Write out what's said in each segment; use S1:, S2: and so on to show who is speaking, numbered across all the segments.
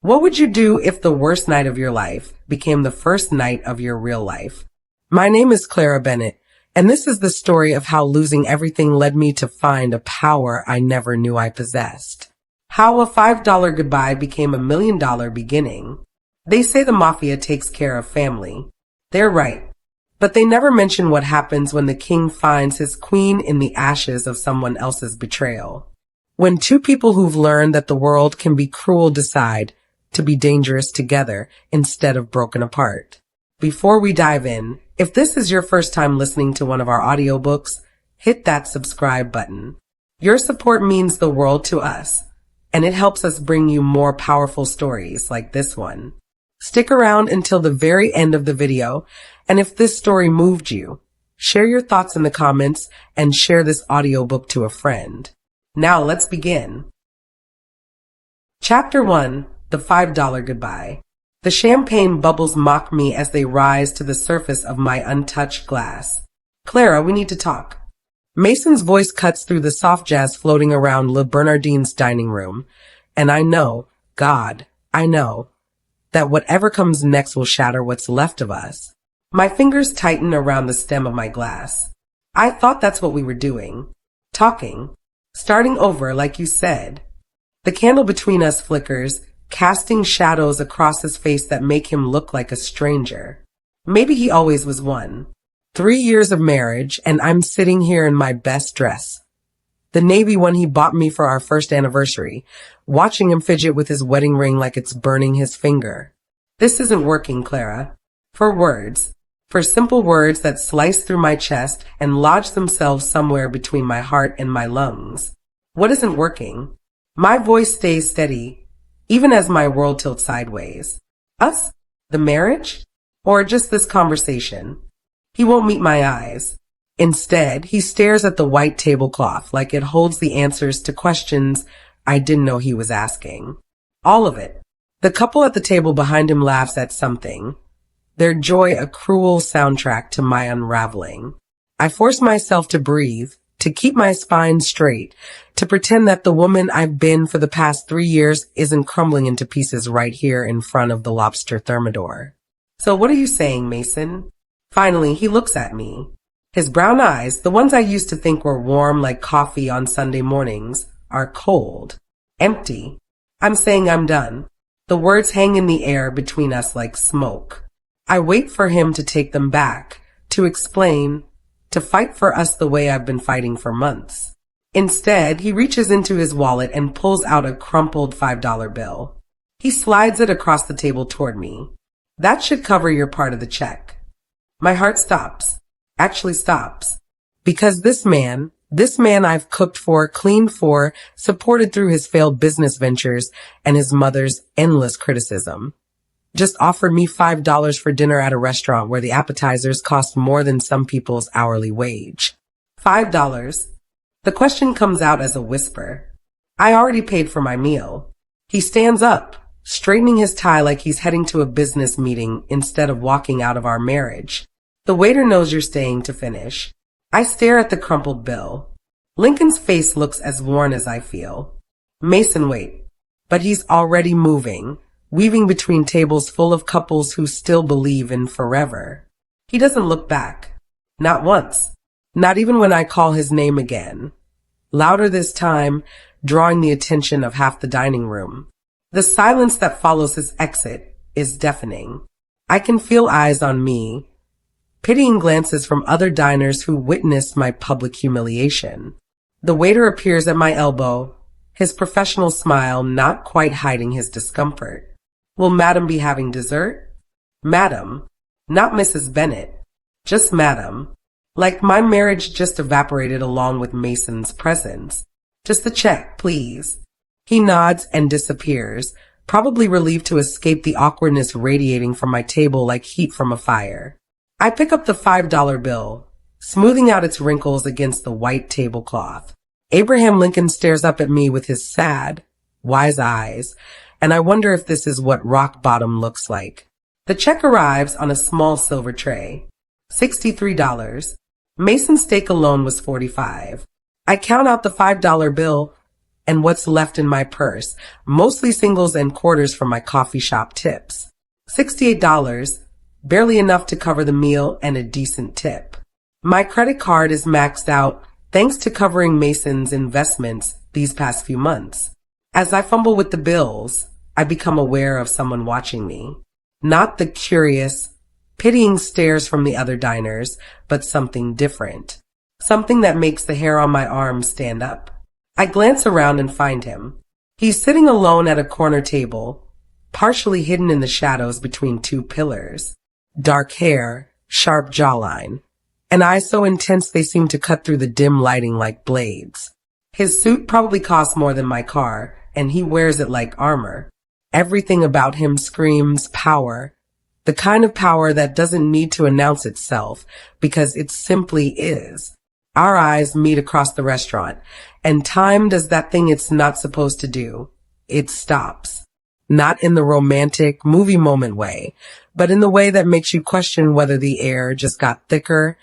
S1: What would you do if the worst night of your life became the first night of your real life? My name is Clara Bennett, and this is the story of how losing everything led me to find a power I never knew I possessed. How a $5 goodbye became a $1 million beginning. They say the mafia takes care of family. They're right. But they never mention what happens when the king finds his queen in the ashes of someone else's betrayal. When two people who've learned that the world can be cruel decide to be dangerous together instead of broken apart. Before we dive in, if this is your first time listening to one of our audiobooks, hit that subscribe button. Your support means the world to us, and it helps us bring you more powerful stories like this one. Stick around until the very end of the video, and if this story moved you, share your thoughts in the comments and share this audiobook to a friend. Now let's begin. Chapter 1. The $5 Goodbye. The champagne bubbles mock me as they rise to the surface of my untouched glass. Clara, we need to talk. Mason's voice cuts through the soft jazz floating around Le Bernardine's dining room, and I know, God, I know, that whatever comes next will shatter what's left of us. My fingers tighten around the stem of my glass. I thought that's what we were doing. Talking. Starting over, like you said. The candle between us flickers, casting shadows across his face that make him look like a stranger. Maybe he always was one. 3 years of marriage, and I'm sitting here in my best dress. The navy one he bought me for our first anniversary, watching him fidget with his wedding ring like it's burning his finger. This isn't working, Clara. For words. For simple words that slice through my chest and lodge themselves somewhere between my heart and my lungs. What isn't working? My voice stays steady, even as my world tilts sideways. Us? The marriage? Or just this conversation? He won't meet my eyes. Instead, he stares at the white tablecloth like it holds the answers to questions I didn't know he was asking. All of it. The couple at the table behind him laughs at something, their joy a cruel soundtrack to my unraveling. I force myself to breathe, to keep my spine straight, to pretend that the woman I've been for the past 3 years isn't crumbling into pieces right here in front of the lobster thermidor. So what are you saying, Mason? Finally, he looks at me. His brown eyes, the ones I used to think were warm like coffee on Sunday mornings, are cold, empty. I'm saying I'm done. The words hang in the air between us like smoke. I wait for him to take them back, to explain, to fight for us the way I've been fighting for months. Instead, he reaches into his wallet and pulls out a crumpled $5 bill. He slides it across the table toward me. That should cover your part of the check. My heart stops. Actually stops. Because this man I've cooked for, cleaned for, supported through his failed business ventures and his mother's endless criticism, just offered me $5 for dinner at a restaurant where the appetizers cost more than some people's hourly wage. $5. The question comes out as a whisper. I already paid for my meal. He stands up, straightening his tie like he's heading to a business meeting instead of walking out of our marriage. The waiter knows you're staying to finish. I stare at the crumpled bill. Lincoln's face looks as worn as I feel. Mason, wait. But he's already moving, weaving between tables full of couples who still believe in forever. He doesn't look back. Not once. Not even when I call his name again. Louder this time, drawing the attention of half the dining room. The silence that follows his exit is deafening. I can feel eyes on me, pitying glances from other diners who witnessed my public humiliation. The waiter appears at my elbow, his professional smile not quite hiding his discomfort. Will Madam be having dessert? Madam, not Mrs. Bennett, just Madam. Like my marriage just evaporated along with Mason's presence. Just a check, please. He nods and disappears, probably relieved to escape the awkwardness radiating from my table like heat from a fire. I pick up the $5 bill, smoothing out its wrinkles against the white tablecloth. Abraham Lincoln stares up at me with his sad, wise eyes, and I wonder if this is what rock bottom looks like. The check arrives on a small silver tray. $63. Mason's steak alone was $45. I count out the $5 bill, and what's left in my purse, mostly singles and quarters from my coffee shop tips. $68, barely enough to cover the meal and a decent tip. My credit card is maxed out thanks to covering Mason's investments these past few months. As I fumble with the bills, I become aware of someone watching me. Not the curious, pitying stares from the other diners, but something different. Something that makes the hair on my arm stand up. I glance around and find him. He's sitting alone at a corner table, partially hidden in the shadows between two pillars. Dark hair, sharp jawline, and eyes so intense they seem to cut through the dim lighting like blades. His suit probably costs more than my car, and he wears it like armor. Everything about him screams power. The kind of power that doesn't need to announce itself, because it simply is. Our eyes meet across the restaurant, and time does that thing it's not supposed to do. It stops. Not in the romantic movie moment way, but in the way that makes you question whether the air just got thicker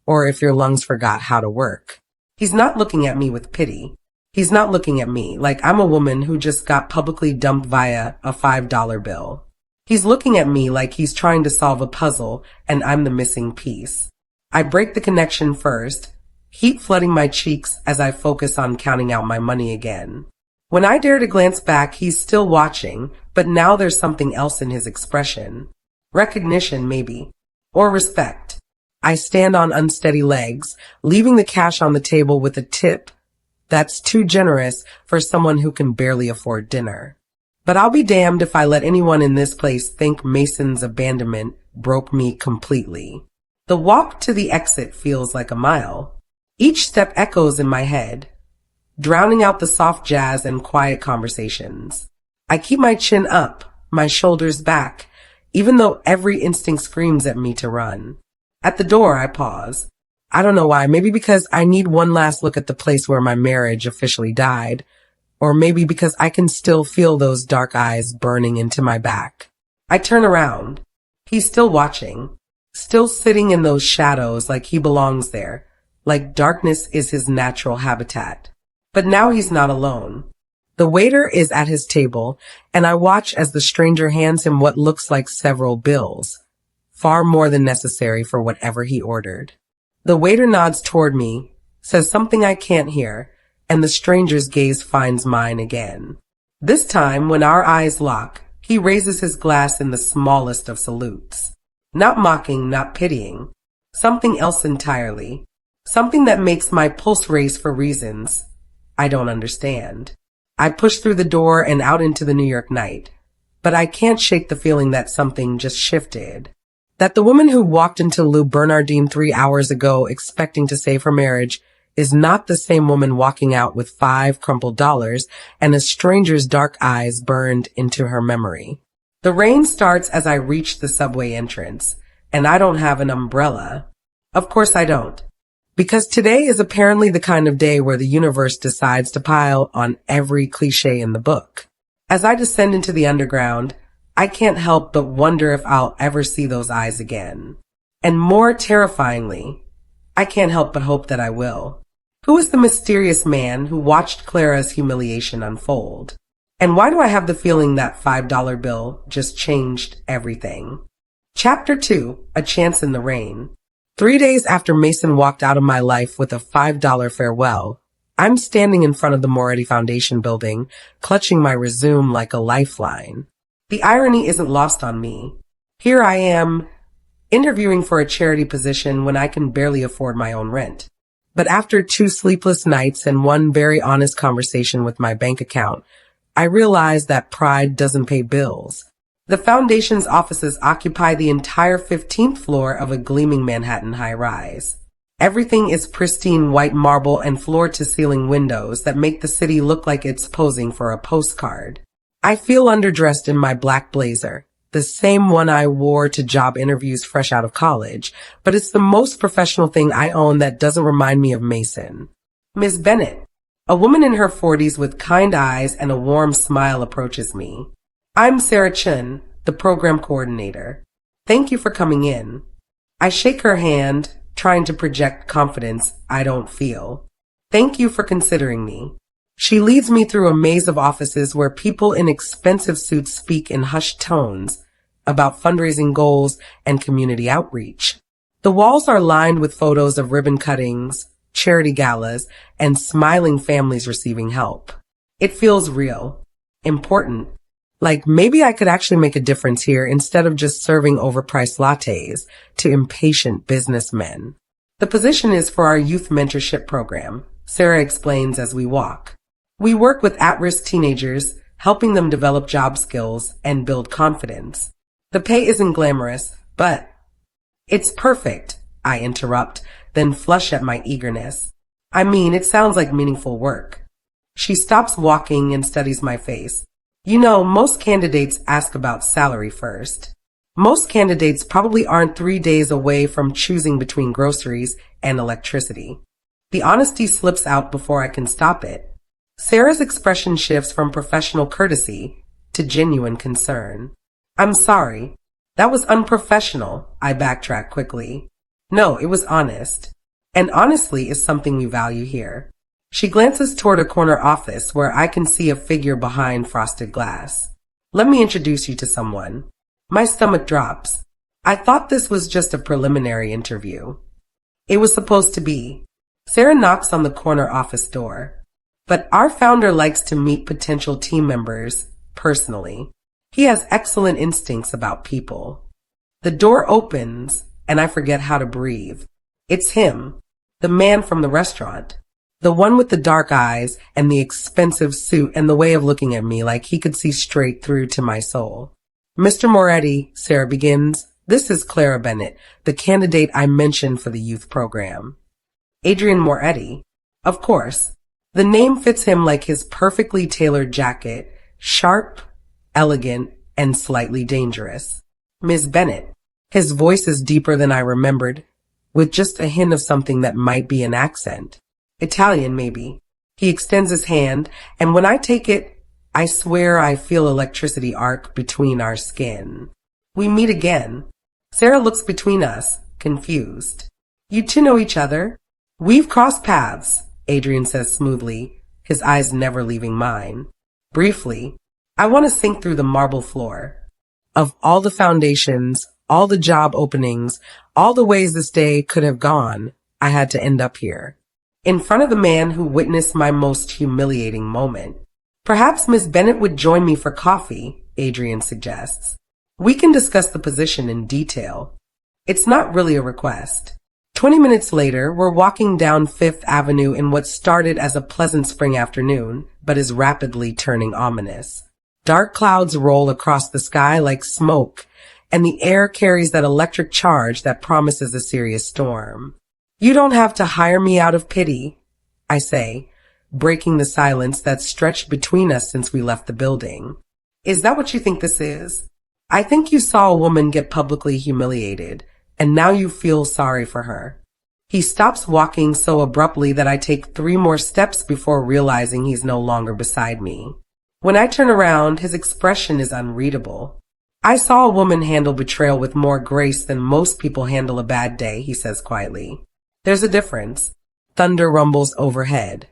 S1: or if your lungs forgot how to work. He's not looking at me with pity. He's not looking at me like I'm a woman who just got publicly dumped via a $5 bill. He's looking at me like he's trying to solve a puzzle and I'm the missing piece. I break the connection first, heat flooding my cheeks as I focus on counting out my money again. When I dare to glance back, he's still watching, but now there's something else in his expression. Recognition, maybe. Or respect. I stand on unsteady legs, leaving the cash on the table with a tip that's too generous for someone who can barely afford dinner. But I'll be damned if I let anyone in this place think Mason's abandonment broke me completely. The walk to the exit feels like a mile. Each step echoes in my head, drowning out the soft jazz and quiet conversations. I keep my chin up, my shoulders back, even though every instinct screams at me to run. At the door, I pause. I don't know why, maybe because I need one last look at the place where my marriage officially died, or maybe because I can still feel those dark eyes burning into my back. I turn around. He's still watching, still sitting in those shadows like he belongs there, like darkness is his natural habitat. But now he's not alone. The waiter is at his table, and I watch as the stranger hands him what looks like several bills, far more than necessary for whatever he ordered. The waiter nods toward me, says something I can't hear, and the stranger's gaze finds mine again. This time, when our eyes lock, he raises his glass in the smallest of salutes. Not mocking, not pitying. Something else entirely. Something that makes my pulse race for reasons I don't understand. I push through the door and out into the New York night, but I can't shake the feeling that something just shifted. That the woman who walked into Lou Bernardine 3 hours ago expecting to save her marriage is not the same woman walking out with 5 crumpled dollars and a stranger's dark eyes burned into her memory. The rain starts as I reach the subway entrance, and I don't have an umbrella. Of course I don't. Because today is apparently the kind of day where the universe decides to pile on every cliche in the book. As I descend into the underground, I can't help but wonder if I'll ever see those eyes again. And more terrifyingly, I can't help but hope that I will. Who is the mysterious man who watched Clara's humiliation unfold? And why do I have the feeling that $5 bill just changed everything? Chapter 2, A Chance in the Rain. 3 days after Mason walked out of my life with a $5 farewell, I'm standing in front of the Moretti Foundation building, clutching my resume like a lifeline. The irony isn't lost on me. Here I am, interviewing for a charity position when I can barely afford my own rent. But after 2 sleepless nights and 1 very honest conversation with my bank account, I realized that pride doesn't pay bills. The foundation's offices occupy the entire 15th floor of a gleaming Manhattan high-rise. Everything is pristine white marble and floor-to-ceiling windows that make the city look like it's posing for a postcard. I feel underdressed in my black blazer, the same one I wore to job interviews fresh out of college, but it's the most professional thing I own that doesn't remind me of Mason. Miss Bennett, a woman in her 40s with kind eyes and a warm smile, approaches me. I'm Sarah Chun, the program coordinator. Thank you for coming in. I shake her hand, trying to project confidence I don't feel. Thank you for considering me. She leads me through a maze of offices where people in expensive suits speak in hushed tones about fundraising goals and community outreach. The walls are lined with photos of ribbon cuttings, charity galas, and smiling families receiving help. It feels real, important. Like maybe I could actually make a difference here instead of just serving overpriced lattes to impatient businessmen. The position is for our youth mentorship program, Sarah explains as we walk. We work with at-risk teenagers, helping them develop job skills and build confidence. The pay isn't glamorous, but it's perfect, I interrupt, then flush at my eagerness. I mean, it sounds like meaningful work. She stops walking and studies my face. You know, most candidates ask about salary first. Most candidates probably aren't 3 days away from choosing between groceries and electricity. The honesty slips out before I can stop it. Sarah's expression shifts from professional courtesy to genuine concern. I'm sorry. That was unprofessional, I backtrack quickly. No, it was honest. And honestly is something we value here. She glances toward a corner office where I can see a figure behind frosted glass. Let me introduce you to someone. My stomach drops. I thought this was just a preliminary interview. It was supposed to be. Sarah knocks on the corner office door. But our founder likes to meet potential team members personally. He has excellent instincts about people. The door opens and I forget how to breathe. It's him, the man from the restaurant. The one with the dark eyes and the expensive suit and the way of looking at me like he could see straight through to my soul. Mr. Moretti, Sarah begins, this is Clara Bennett, the candidate I mentioned for the youth program. Adrian Moretti. Of course. The name fits him like his perfectly tailored jacket, sharp, elegant, and slightly dangerous. Miss Bennett. His voice is deeper than I remembered, with just a hint of something that might be an accent. Italian, maybe. He extends his hand, and when I take it, I swear I feel electricity arc between our skin. We meet again. Sarah looks between us, confused. You two know each other? We've crossed paths, Adrian says smoothly, his eyes never leaving mine. Briefly, I want to sink through the marble floor. Of all the foundations, all the job openings, all the ways this day could have gone, I had to end up here. In front of the man who witnessed my most humiliating moment. Perhaps Miss Bennett would join me for coffee, Adrian suggests. We can discuss the position in detail. It's not really a request. 20 minutes later, we're walking down Fifth Avenue in what started as a pleasant spring afternoon, but is rapidly turning ominous. Dark clouds roll across the sky like smoke, and the air carries that electric charge that promises a serious storm. You don't have to hire me out of pity, I say, breaking the silence that's stretched between us since we left the building. Is that what you think this is? I think you saw a woman get publicly humiliated, and now you feel sorry for her. He stops walking so abruptly that I take 3 more steps before realizing he's no longer beside me. When I turn around, his expression is unreadable. I saw a woman handle betrayal with more grace than most people handle a bad day, he says quietly. There's a difference. Thunder rumbles overhead,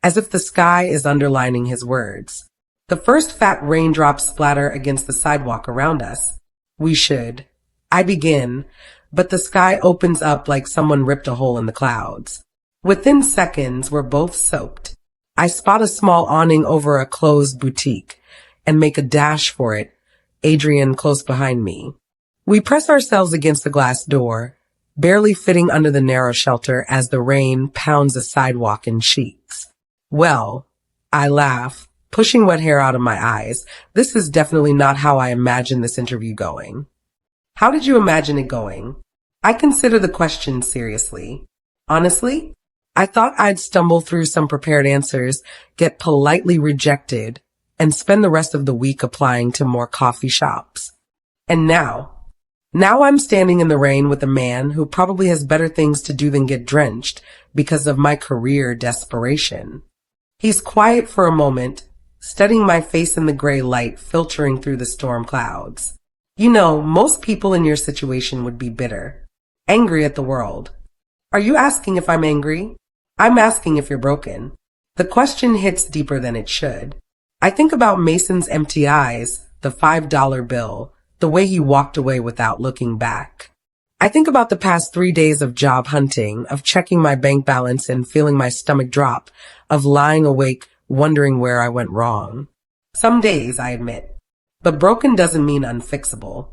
S1: as if the sky is underlining his words. The first fat raindrops splatter against the sidewalk around us. We should. I begin, but the sky opens up like someone ripped a hole in the clouds. Within seconds, we're both soaked. I spot a small awning over a closed boutique and make a dash for it, Adrian close behind me. We press ourselves against the glass door, barely fitting under the narrow shelter as the rain pounds the sidewalk in sheets. Well, I laugh, pushing wet hair out of my eyes. This is definitely not how I imagined this interview going. How did you imagine it going? I consider the question seriously. Honestly, I thought I'd stumble through some prepared answers, get politely rejected, and spend the rest of the week applying to more coffee shops. And now I'm standing in the rain with a man who probably has better things to do than get drenched because of my career desperation. He's quiet for a moment, studying my face in the gray light filtering through the storm clouds. You know, most people in your situation would be bitter, angry at the world. Are you asking if I'm angry? I'm asking if you're broken. The question hits deeper than it should. I think about Mason's empty eyes, the $5 bill, the way he walked away without looking back. I think about the past 3 days of job hunting, of checking my bank balance and feeling my stomach drop, of lying awake, wondering where I went wrong. Some days, I admit. But broken doesn't mean unfixable.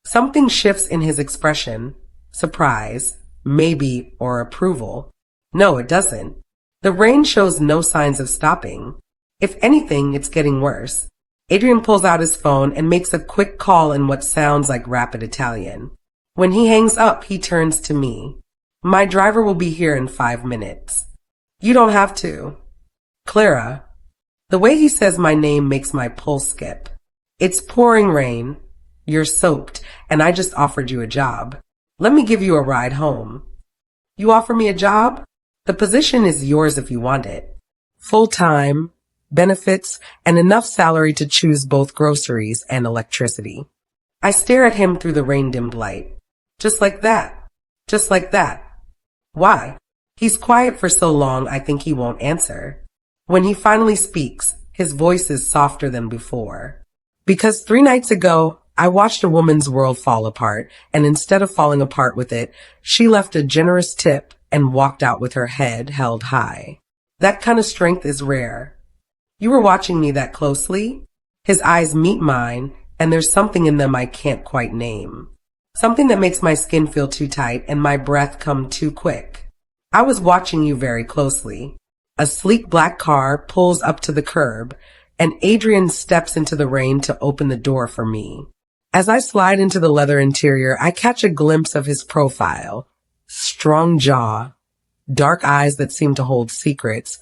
S1: Something shifts in his expression, surprise, maybe, or approval. No, it doesn't. The rain shows no signs of stopping. If anything, it's getting worse. Adrian pulls out his phone and makes a quick call in what sounds like rapid Italian. When he hangs up, he turns to me. My driver will be here in 5 minutes. You don't have to. Clara. The way he says my name makes my pulse skip. It's pouring rain. You're soaked, and I just offered you a job. Let me give you a ride home. You offer me a job? The position is yours if you want it. Full-time, benefits, and enough salary to choose both groceries and electricity. I stare at him through the rain-dimmed light. Just like that. Just like that. Why? He's quiet for so long I think he won't answer. When he finally speaks, his voice is softer than before. Because 3 nights ago, I watched a woman's world fall apart, and instead of falling apart with it, she left a generous tip and walked out with her head held high. That kind of strength is rare. You were watching me that closely? His eyes meet mine, and there's something in them I can't quite name. Something that makes my skin feel too tight and my breath come too quick. I was watching you very closely. A sleek black car pulls up to the curb, and Adrian steps into the rain to open the door for me. As I slide into the leather interior, I catch a glimpse of his profile. Strong jaw, dark eyes that seem to hold secrets,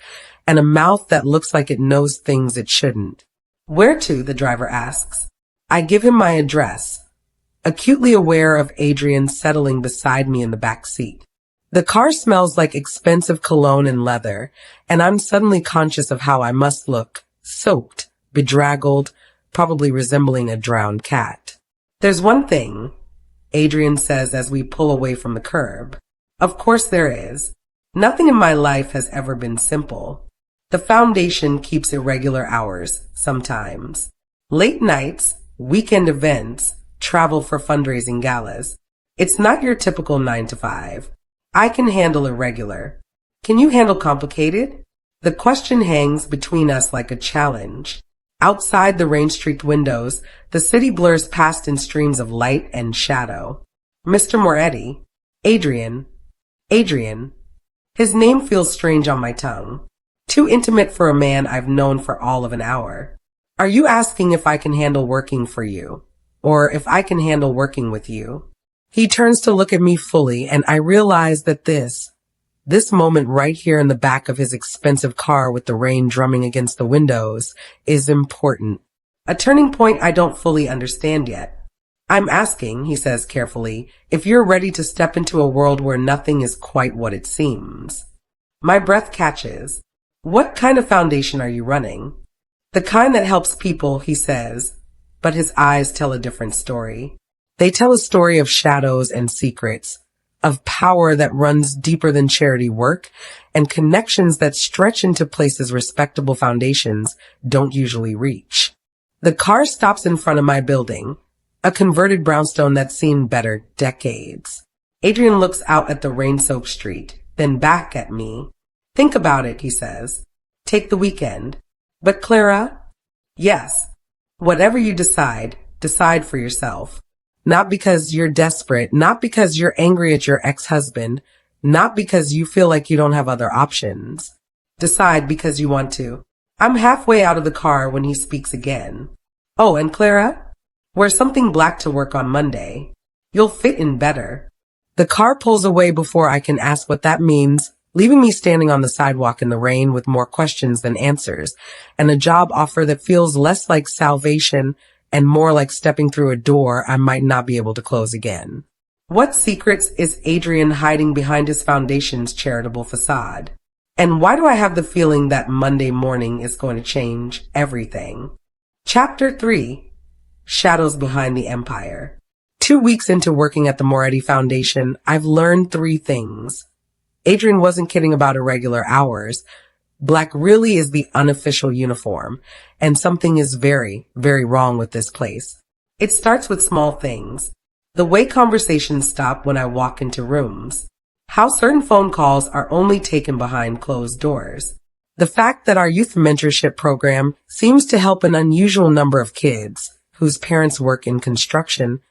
S1: and a mouth that looks like it knows things it shouldn't. Where to? The driver asks. I give him my address, acutely aware of Adrian settling beside me in the back seat. The car smells like expensive cologne and leather, and I'm suddenly conscious of how I must look, soaked, bedraggled, probably resembling a drowned cat. There's one thing, Adrian says as we pull away from the curb. Of course there is. Nothing in my life has ever been simple. The foundation keeps irregular hours, sometimes. Late nights, weekend events, travel for fundraising galas. It's not your typical 9 to 5. I can handle irregular. Can you handle complicated? The question hangs between us like a challenge. Outside the rain-streaked windows, the city blurs past in streams of light and shadow. Mr. Moretti. Adrian. His name feels strange on my tongue. Too intimate for a man I've known for all of an hour. Are you asking if I can handle working for you? Or if I can handle working with you? He turns to look at me fully, and I realize that this moment right here in the back of his expensive car with the rain drumming against the windows is important. A turning point I don't fully understand yet. I'm asking, he says carefully, if you're ready to step into a world where nothing is quite what it seems. My breath catches. What kind of foundation are you running? The kind that helps people, he says, but his eyes tell a different story. They tell a story of shadows and secrets, of power that runs deeper than charity work, and connections that stretch into places respectable foundations don't usually reach. The car stops in front of my building, a converted brownstone that's seen better decades. Adrian looks out at the rain-soaked street, then back at me. Think about it, he says. Take the weekend. But Clara? Yes. Whatever you decide for yourself. Not because you're desperate, not because you're angry at your ex-husband, not because you feel like you don't have other options. Decide because you want to. I'm halfway out of the car when he speaks again. Oh, and Clara? Wear something black to work on Monday. You'll fit in better. The car pulls away before I can ask what that means, leaving me standing on the sidewalk in the rain with more questions than answers, and a job offer that feels less like salvation and more like stepping through a door I might not be able to close again. What secrets is Adrian hiding behind his foundation's charitable facade? And why do I have the feeling that Monday morning is going to change everything? Chapter 3. Shadows Behind the Empire. 2 weeks into working at the Moretti Foundation, I've learned 3 things. Adrian wasn't kidding about irregular hours, Black really is the unofficial uniform, and something is very, very wrong with this place. It starts with small things. The way conversations stop when I walk into rooms. How certain phone calls are only taken behind closed doors. The fact that our youth mentorship program seems to help an unusual number of kids whose parents work in construction,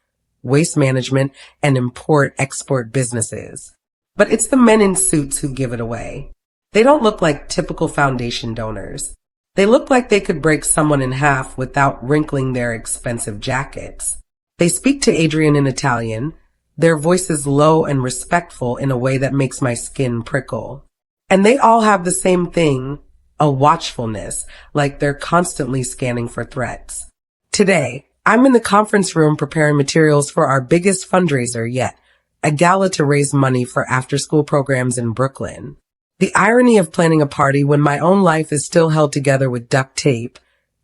S1: waste management, and import-export businesses. But it's the men in suits who give it away. They don't look like typical foundation donors. They look like they could break someone in half without wrinkling their expensive jackets. They speak to Adrian in Italian. Their voice is low and respectful in a way that makes my skin prickle. And they all have the same thing, a watchfulness, like they're constantly scanning for threats. Today, I'm in the conference room preparing materials for our biggest fundraiser yet, a gala to raise money for after-school programs in Brooklyn. The irony of planning a party when my own life is still held together with duct tape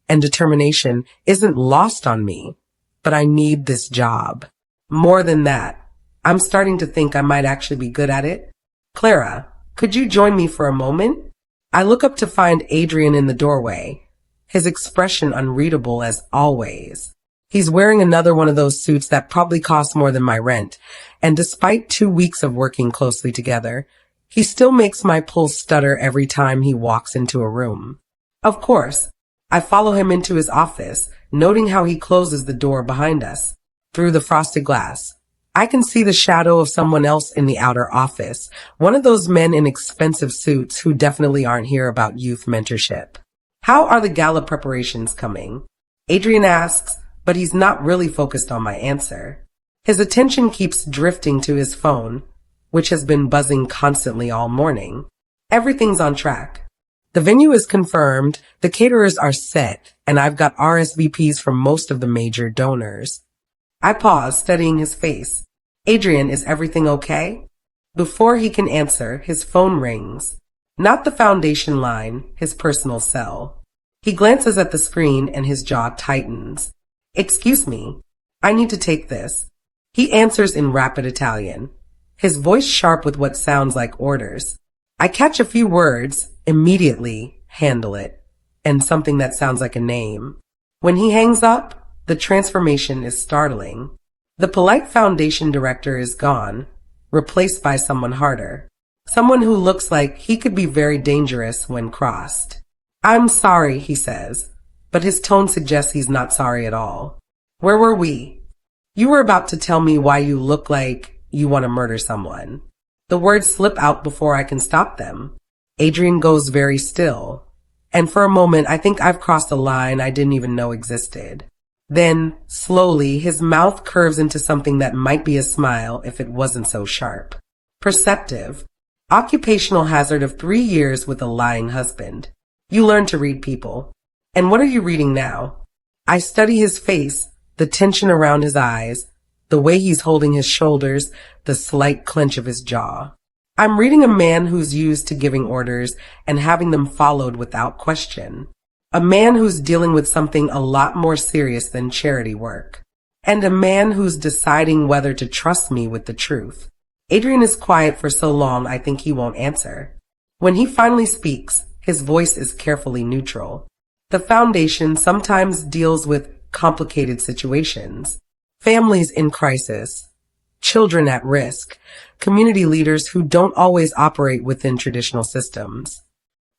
S1: and determination isn't lost on me, but I need this job. More than that, I'm starting to think I might actually be good at it. Clara, could you join me for a moment? I look up to find Adrian in the doorway, his expression unreadable as always. He's wearing another one of those suits that probably cost more than my rent, and despite 2 weeks of working closely together, he still makes my pulse stutter every time he walks into a room. Of course, I follow him into his office, noting how he closes the door behind us. Through the frosted glass, I can see the shadow of someone else in the outer office, one of those men in expensive suits who definitely aren't here about youth mentorship. How are the gala preparations coming? Adrian asks, but he's not really focused on my answer. His attention keeps drifting to his phone, which has been buzzing constantly all morning. Everything's on track. The venue is confirmed, the caterers are set, and I've got RSVPs from most of the major donors. I pause, studying his face. Adrian, is everything okay? Before he can answer, his phone rings. Not the foundation line, his personal cell. He glances at the screen and his jaw tightens. Excuse me, I need to take this. He answers in rapid Italian, his voice sharp with what sounds like orders. I catch a few words, immediately, handle it, and something that sounds like a name. When he hangs up, the transformation is startling. The polite foundation director is gone, replaced by someone harder. Someone who looks like he could be very dangerous when crossed. I'm sorry, he says, but his tone suggests he's not sorry at all. Where were we? You were about to tell me why you look like you want to murder someone. The words slip out before I can stop them. Adrian goes very still, and for a moment I think I've crossed a line I didn't even know existed. Then, slowly, his mouth curves into something that might be a smile if it wasn't so sharp. Perceptive. Occupational hazard of 3 years with a lying husband. You learn to read people. And what are you reading now? I study his face, the tension around his eyes, the way he's holding his shoulders, the slight clench of his jaw. I'm reading a man who's used to giving orders and having them followed without question. A man who's dealing with something a lot more serious than charity work. And a man who's deciding whether to trust me with the truth. Adrian is quiet for so long I think he won't answer. When he finally speaks, his voice is carefully neutral. The foundation sometimes deals with complicated situations. Families in crisis, children at risk, community leaders who don't always operate within traditional systems.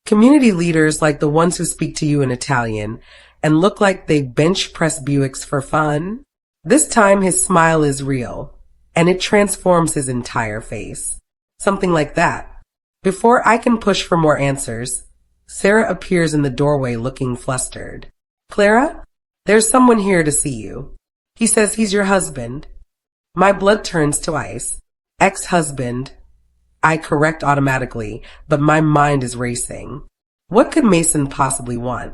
S1: Community leaders like the ones who speak to you in Italian and look like they bench press Buicks for fun. This time his smile is real, and it transforms his entire face. Something like that. Before I can push for more answers, Sarah appears in the doorway looking flustered. Clara, there's someone here to see you. He says he's your husband. My blood turns to ice. Ex-husband. I correct automatically, but my mind is racing. What could Mason possibly want?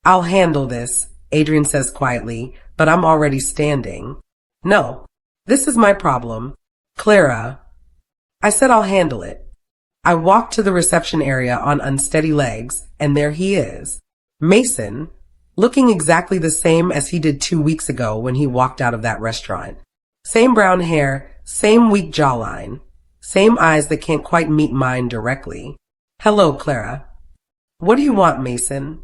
S1: I'll handle this, Adrian says quietly, but I'm already standing. No, this is my problem. Clara. I said I'll handle it. I walk to the reception area on unsteady legs, and there he is. Mason, looking exactly the same as he did 2 weeks ago when he walked out of that restaurant. Same brown hair, same weak jawline, same eyes that can't quite meet mine directly. Hello, Clara. What do you want, Mason?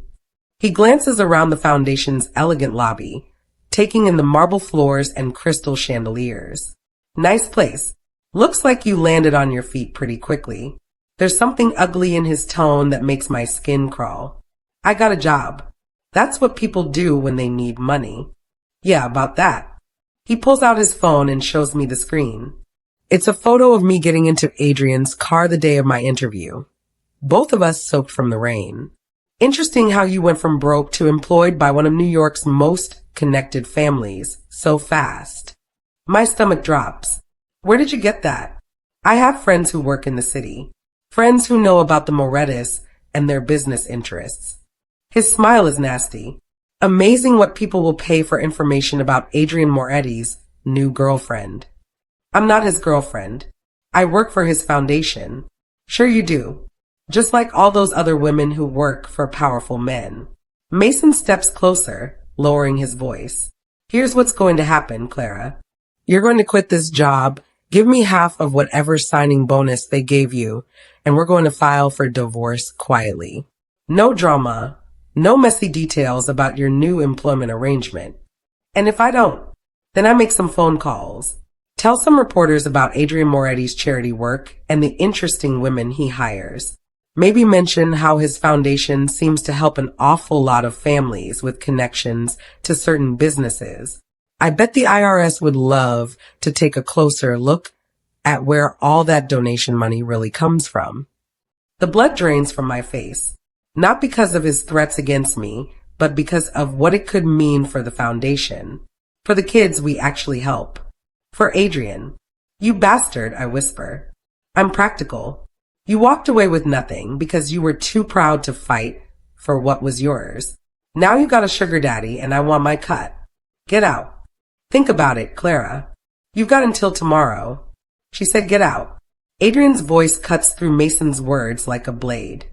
S1: He glances around the foundation's elegant lobby, taking in the marble floors and crystal chandeliers. Nice place. Looks like you landed on your feet pretty quickly. There's something ugly in his tone that makes my skin crawl. I got a job. That's what people do when they need money. Yeah, about that. He pulls out his phone and shows me the screen. It's a photo of me getting into Adrian's car the day of my interview. Both of us soaked from the rain. Interesting how you went from broke to employed by one of New York's most connected families so fast. My stomach drops. Where did you get that? I have friends who work in the city. Friends who know about the Morettis and their business interests. His smile is nasty. Amazing what people will pay for information about Adrian Moretti's new girlfriend. I'm not his girlfriend. I work for his foundation. Sure you do. Just like all those other women who work for powerful men. Mason steps closer, lowering his voice. Here's what's going to happen, Clara. You're going to quit this job, give me half of whatever signing bonus they gave you, and we're going to file for divorce quietly. No drama, no messy details about your new employment arrangement. And if I don't, then I make some phone calls. Tell some reporters about Adrian Moretti's charity work and the interesting women he hires. Maybe mention how his foundation seems to help an awful lot of families with connections to certain businesses. I bet the IRS would love to take a closer look at where all that donation money really comes from. The blood drains from my face, not because of his threats against me, but because of what it could mean for the foundation, for the kids we actually help, for Adrian. You bastard, I whisper. I'm practical. You walked away with nothing because you were too proud to fight for what was yours. Now you got a sugar daddy and I want my cut. Get out. Think about it, Clara. You've got until tomorrow. She said get out. Adrian's voice cuts through Mason's words like a blade.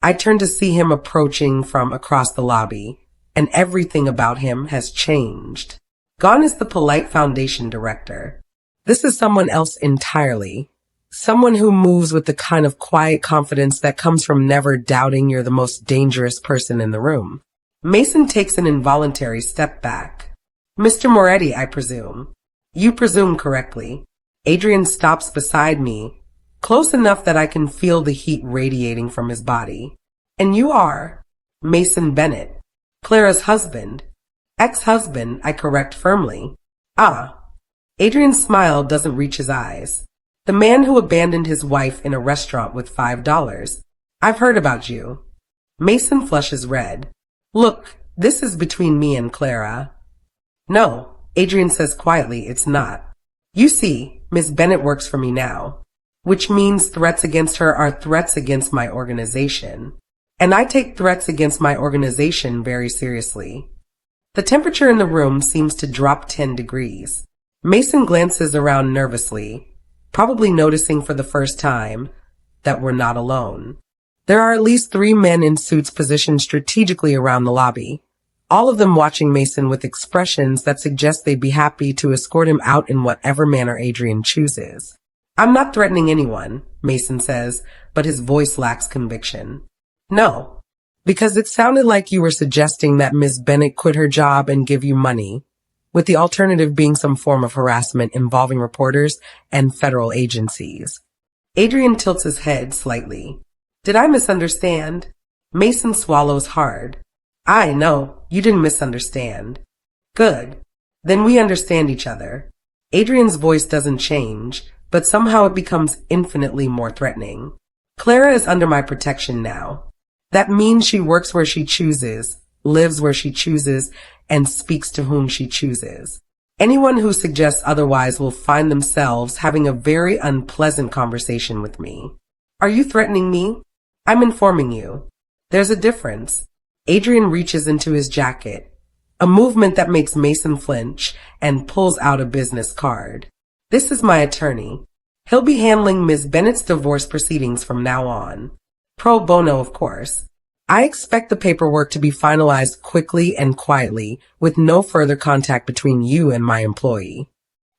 S1: I turn to see him approaching from across the lobby, and everything about him has changed. Gone is the polite foundation director. This is someone else entirely. Someone who moves with the kind of quiet confidence that comes from never doubting you're the most dangerous person in the room. Mason takes an involuntary step back. Mr. Moretti, I presume. You presume correctly. Adrian stops beside me, close enough that I can feel the heat radiating from his body. And you are Mason Bennett, Clara's husband. Ex-husband, I correct firmly. Ah. Adrian's smile doesn't reach his eyes. The man who abandoned his wife in a restaurant with $5. I've heard about you. Mason flushes red. Look, this is between me and Clara. No, Adrian says quietly, it's not. You see, Miss Bennett works for me now, which means threats against her are threats against my organization. And I take threats against my organization very seriously. The temperature in the room seems to drop 10 degrees. Mason glances around nervously, probably noticing for the first time that we're not alone. There are at least 3 men in suits positioned strategically around the lobby, all of them watching Mason with expressions that suggest they'd be happy to escort him out in whatever manner Adrian chooses. I'm not threatening anyone, Mason says, but his voice lacks conviction. No, because it sounded like you were suggesting that Miss Bennett quit her job and give you money, with the alternative being some form of harassment involving reporters and federal agencies. Adrian tilts his head slightly. Did I misunderstand? Mason swallows hard. No, you didn't misunderstand. Good. Then we understand each other. Adrian's voice doesn't change, but somehow it becomes infinitely more threatening. Clara is under my protection now. That means she works where she chooses, lives where she chooses, and speaks to whom she chooses. Anyone who suggests otherwise will find themselves having a very unpleasant conversation with me. Are you threatening me? I'm informing you. There's a difference. Adrian reaches into his jacket, a movement that makes Mason flinch, and pulls out a business card. This is my attorney. He'll be handling Ms. Bennett's divorce proceedings from now on. Pro bono, of course. I expect the paperwork to be finalized quickly and quietly, with no further contact between you and my employee.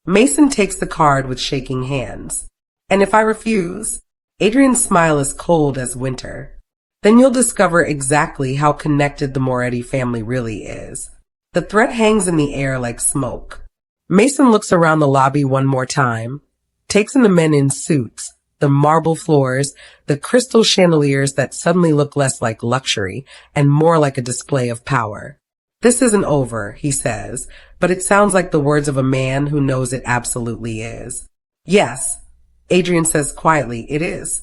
S1: Mason takes the card with shaking hands. And if I refuse? Adrian's smile is cold as winter. Then you'll discover exactly how connected the Moretti family really is. The threat hangs in the air like smoke. Mason looks around the lobby one more time, takes in the men in suits, the marble floors, the crystal chandeliers that suddenly look less like luxury and more like a display of power. This isn't over, he says, but it sounds like the words of a man who knows it absolutely is. Yes, Adrian says quietly, it is.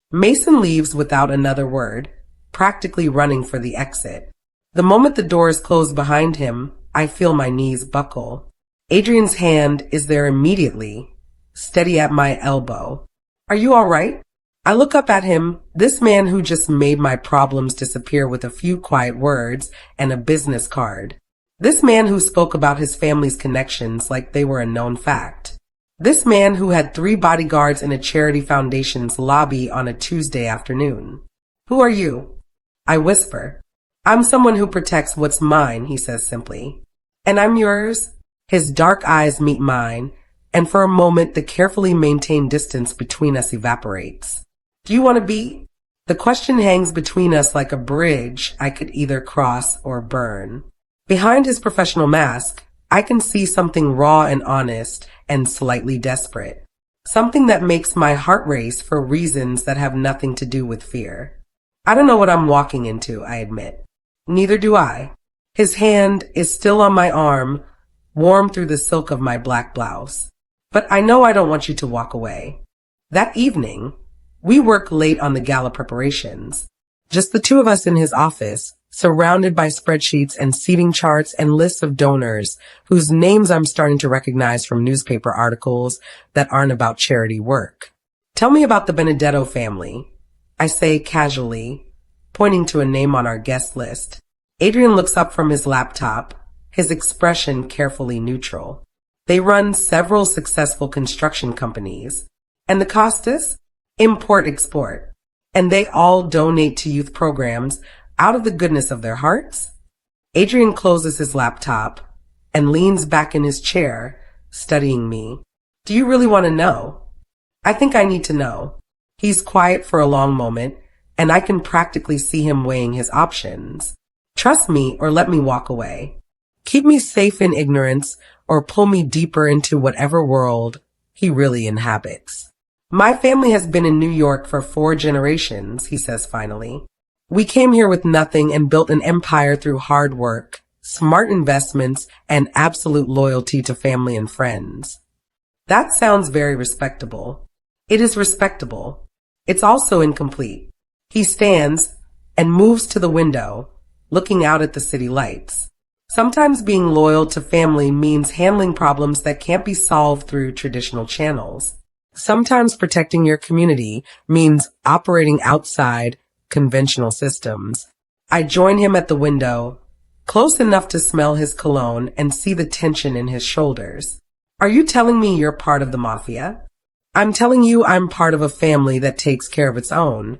S1: Mason leaves without another word, practically running for the exit. The moment the doors close behind him, I feel my knees buckle. Adrian's hand is there immediately, steady at my elbow. Are you all right? I look up at him, this man who just made my problems disappear with a few quiet words and a business card. This man who spoke about his family's connections like they were a known fact. This man who had 3 bodyguards in a charity foundation's lobby on a Tuesday afternoon. Who are you? I whisper. I'm someone who protects what's mine, he says simply. And I'm yours? His dark eyes meet mine, and for a moment the carefully maintained distance between us evaporates. Do you want to be? The question hangs between us like a bridge I could either cross or burn. Behind his professional mask, I can see something raw and honest and slightly desperate. Something that makes my heart race for reasons that have nothing to do with fear. I don't know what I'm walking into, I admit. Neither do I. His hand is still on my arm, warm through the silk of my black blouse. But I know I don't want you to walk away. That evening, we work late on the gala preparations. Just the 2 of us in his office, surrounded by spreadsheets and seating charts and lists of donors whose names I'm starting to recognize from newspaper articles that aren't about charity work. Tell me about the Benedetto family, I say casually, pointing to a name on our guest list. Adrian looks up from his laptop, his expression carefully neutral. They run several successful construction companies. And the Costas? Import-export. And they all donate to youth programs out of the goodness of their hearts? Adrian closes his laptop and leans back in his chair, studying me. Do you really want to know? I think I need to know. He's quiet for a long moment, and I can practically see him weighing his options. Trust me or let me walk away. Keep me safe in ignorance or pull me deeper into whatever world he really inhabits. My family has been in New York for 4 generations, he says finally. We came here with nothing and built an empire through hard work, smart investments, and absolute loyalty to family and friends. That sounds very respectable. It is respectable. It's also incomplete. He stands and moves to the window, looking out at the city lights. Sometimes being loyal to family means handling problems that can't be solved through traditional channels. Sometimes protecting your community means operating outside conventional systems. I join him at the window, close enough to smell his cologne and see the tension in his shoulders. Are you telling me you're part of the mafia? I'm telling you I'm part of a family that takes care of its own,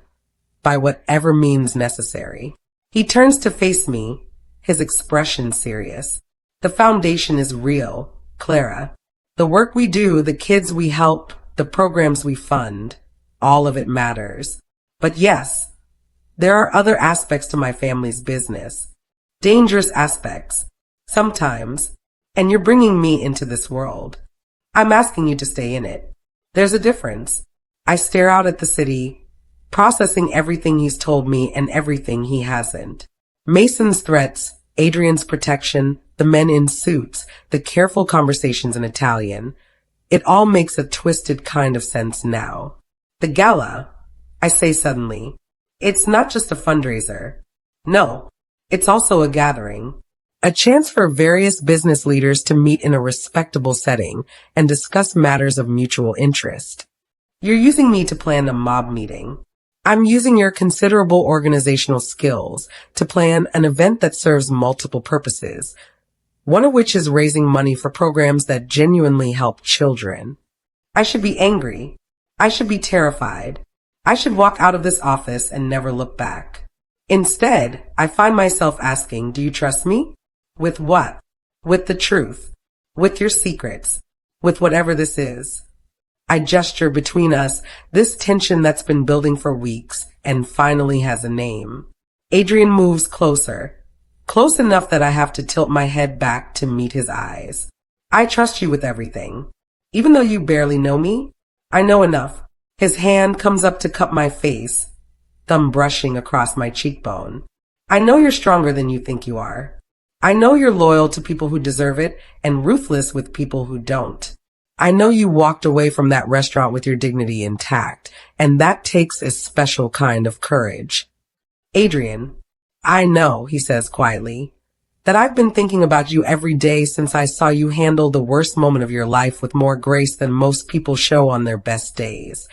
S1: by whatever means necessary. He turns to face me, his expression serious. The foundation is real, Clara. The work we do, the kids we help, the programs we fund, all of it matters. But yes, there are other aspects to my family's business. Dangerous aspects. Sometimes. And you're bringing me into this world. I'm asking you to stay in it. There's a difference. I stare out at the city, processing everything he's told me and everything he hasn't. Mason's threats, Adrian's protection, the men in suits, the careful conversations in Italian. It all makes a twisted kind of sense now. The gala, I say suddenly. It's not just a fundraiser. No, it's also a gathering. A chance for various business leaders to meet in a respectable setting and discuss matters of mutual interest. You're using me to plan a mob meeting. I'm using your considerable organizational skills to plan an event that serves multiple purposes, one of which is raising money for programs that genuinely help children. I should be angry. I should be terrified. I should walk out of this office and never look back. Instead, I find myself asking, do you trust me? With what? With the truth. With your secrets. With whatever this is. I gesture between us, this tension that's been building for weeks and finally has a name. Adrian moves closer, close enough that I have to tilt my head back to meet his eyes. I trust you with everything. Even though you barely know me, I know enough. His hand comes up to cup my face, thumb brushing across my cheekbone. I know you're stronger than you think you are. I know you're loyal to people who deserve it and ruthless with people who don't. I know you walked away from that restaurant with your dignity intact, and that takes a special kind of courage. Adrian, I know, he says quietly, that I've been thinking about you every day since I saw you handle the worst moment of your life with more grace than most people show on their best days.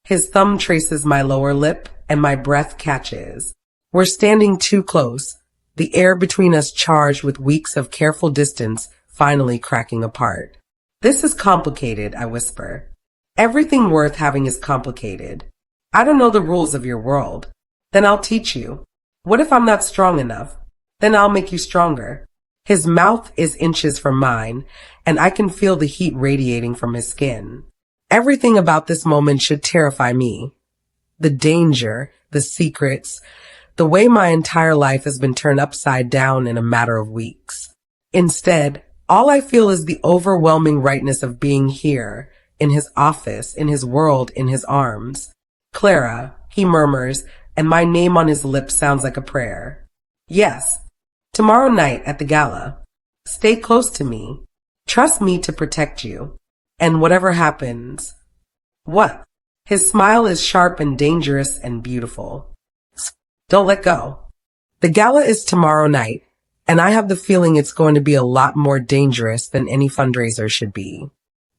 S1: His thumb traces my lower lip, and my breath catches. We're standing too close, the air between us charged with weeks of careful distance finally cracking apart. This is complicated, I whisper. Everything worth having is complicated. I don't know the rules of your world. Then I'll teach you. What if I'm not strong enough? Then I'll make you stronger. His mouth is inches from mine, and I can feel the heat radiating from his skin. Everything about this moment should terrify me. The danger, the secrets, the way my entire life has been turned upside down in a matter of weeks. Instead, all I feel is the overwhelming rightness of being here, in his office, in his world, in his arms. Clara, he murmurs, and my name on his lips sounds like a prayer. Yes, tomorrow night at the gala. Stay close to me. Trust me to protect you. And whatever happens. What? His smile is sharp and dangerous and beautiful. Don't let go. The gala is tomorrow night, and I have the feeling it's going to be a lot more dangerous than any fundraiser should be.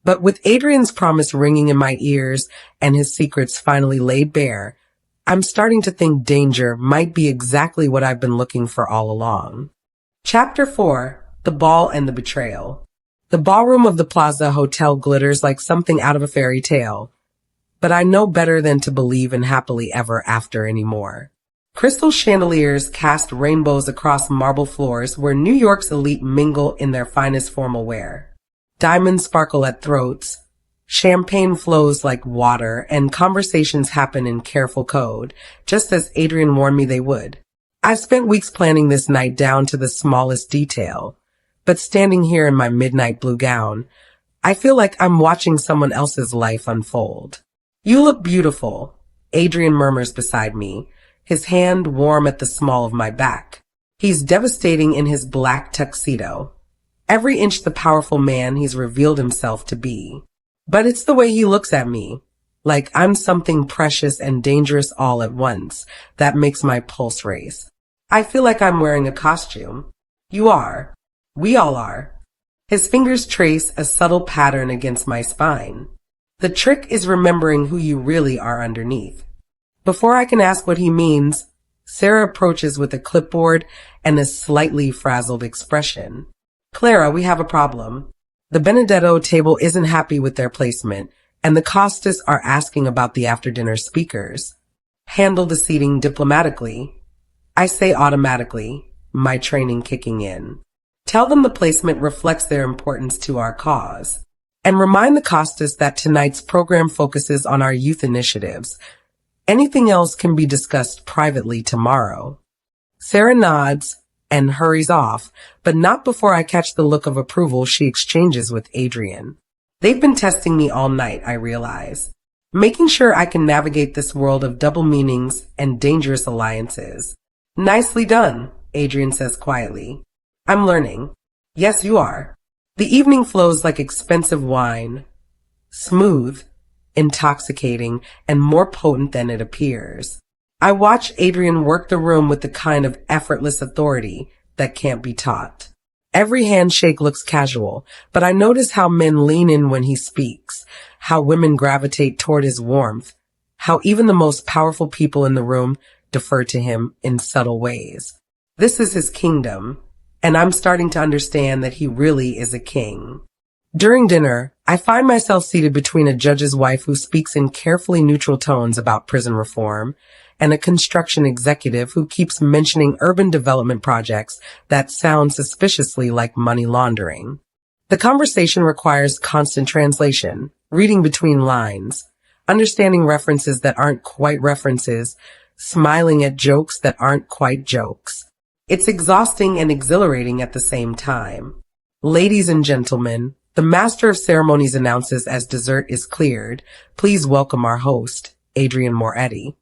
S1: But with Adrian's promise ringing in my ears and his secrets finally laid bare, I'm starting to think danger might be exactly what I've been looking for all along. Chapter 4, The Ball and the Betrayal. The ballroom of the Plaza Hotel glitters like something out of a fairy tale, but I know better than to believe in happily ever after anymore. Crystal chandeliers cast rainbows across marble floors where New York's elite mingle in their finest formal wear. Diamonds sparkle at throats, champagne flows like water, and conversations happen in careful code, just as Adrian warned me they would. I've spent weeks planning this night down to the smallest detail, but standing here in my midnight blue gown, I feel like I'm watching someone else's life unfold. You look beautiful, Adrian murmurs beside me, his hand warm at the small of my back. He's devastating in his black tuxedo. Every inch the powerful man he's revealed himself to be. But it's the way he looks at me, like I'm something precious and dangerous all at once, that makes my pulse race. I feel like I'm wearing a costume. You are. We all are. His fingers trace a subtle pattern against my spine. The trick is remembering who you really are underneath. Before I can ask what he means, Sarah approaches with a clipboard and a slightly frazzled expression. Clara, we have a problem. The Benedetto table isn't happy with their placement, and the Costas are asking about the after-dinner speakers. Handle the seating diplomatically. I say automatically, my training kicking in. Tell them the placement reflects their importance to our cause. And remind the Costas that tonight's program focuses on our youth initiatives. Anything else can be discussed privately tomorrow. Sarah nods and hurries off, but not before I catch the look of approval she exchanges with Adrian. They've been testing me all night, I realize, making sure I can navigate this world of double meanings and dangerous alliances. Nicely done, Adrian says quietly. I'm learning. Yes, you are. The evening flows like expensive wine, smooth, intoxicating, and more potent than it appears. I watch Adrian work the room with the kind of effortless authority that can't be taught. Every handshake looks casual, but I notice how men lean in when he speaks, how women gravitate toward his warmth, how even the most powerful people in the room defer to him in subtle ways. This is his kingdom, and I'm starting to understand that he really is a king. During dinner, I find myself seated between a judge's wife who speaks in carefully neutral tones about prison reform and a construction executive who keeps mentioning urban development projects that sound suspiciously like money laundering. The conversation requires constant translation, reading between lines, understanding references that aren't quite references, smiling at jokes that aren't quite jokes. It's exhausting and exhilarating at the same time. Ladies and gentlemen, the master of ceremonies announces as dessert is cleared. Please welcome our host, Adrian Moretti.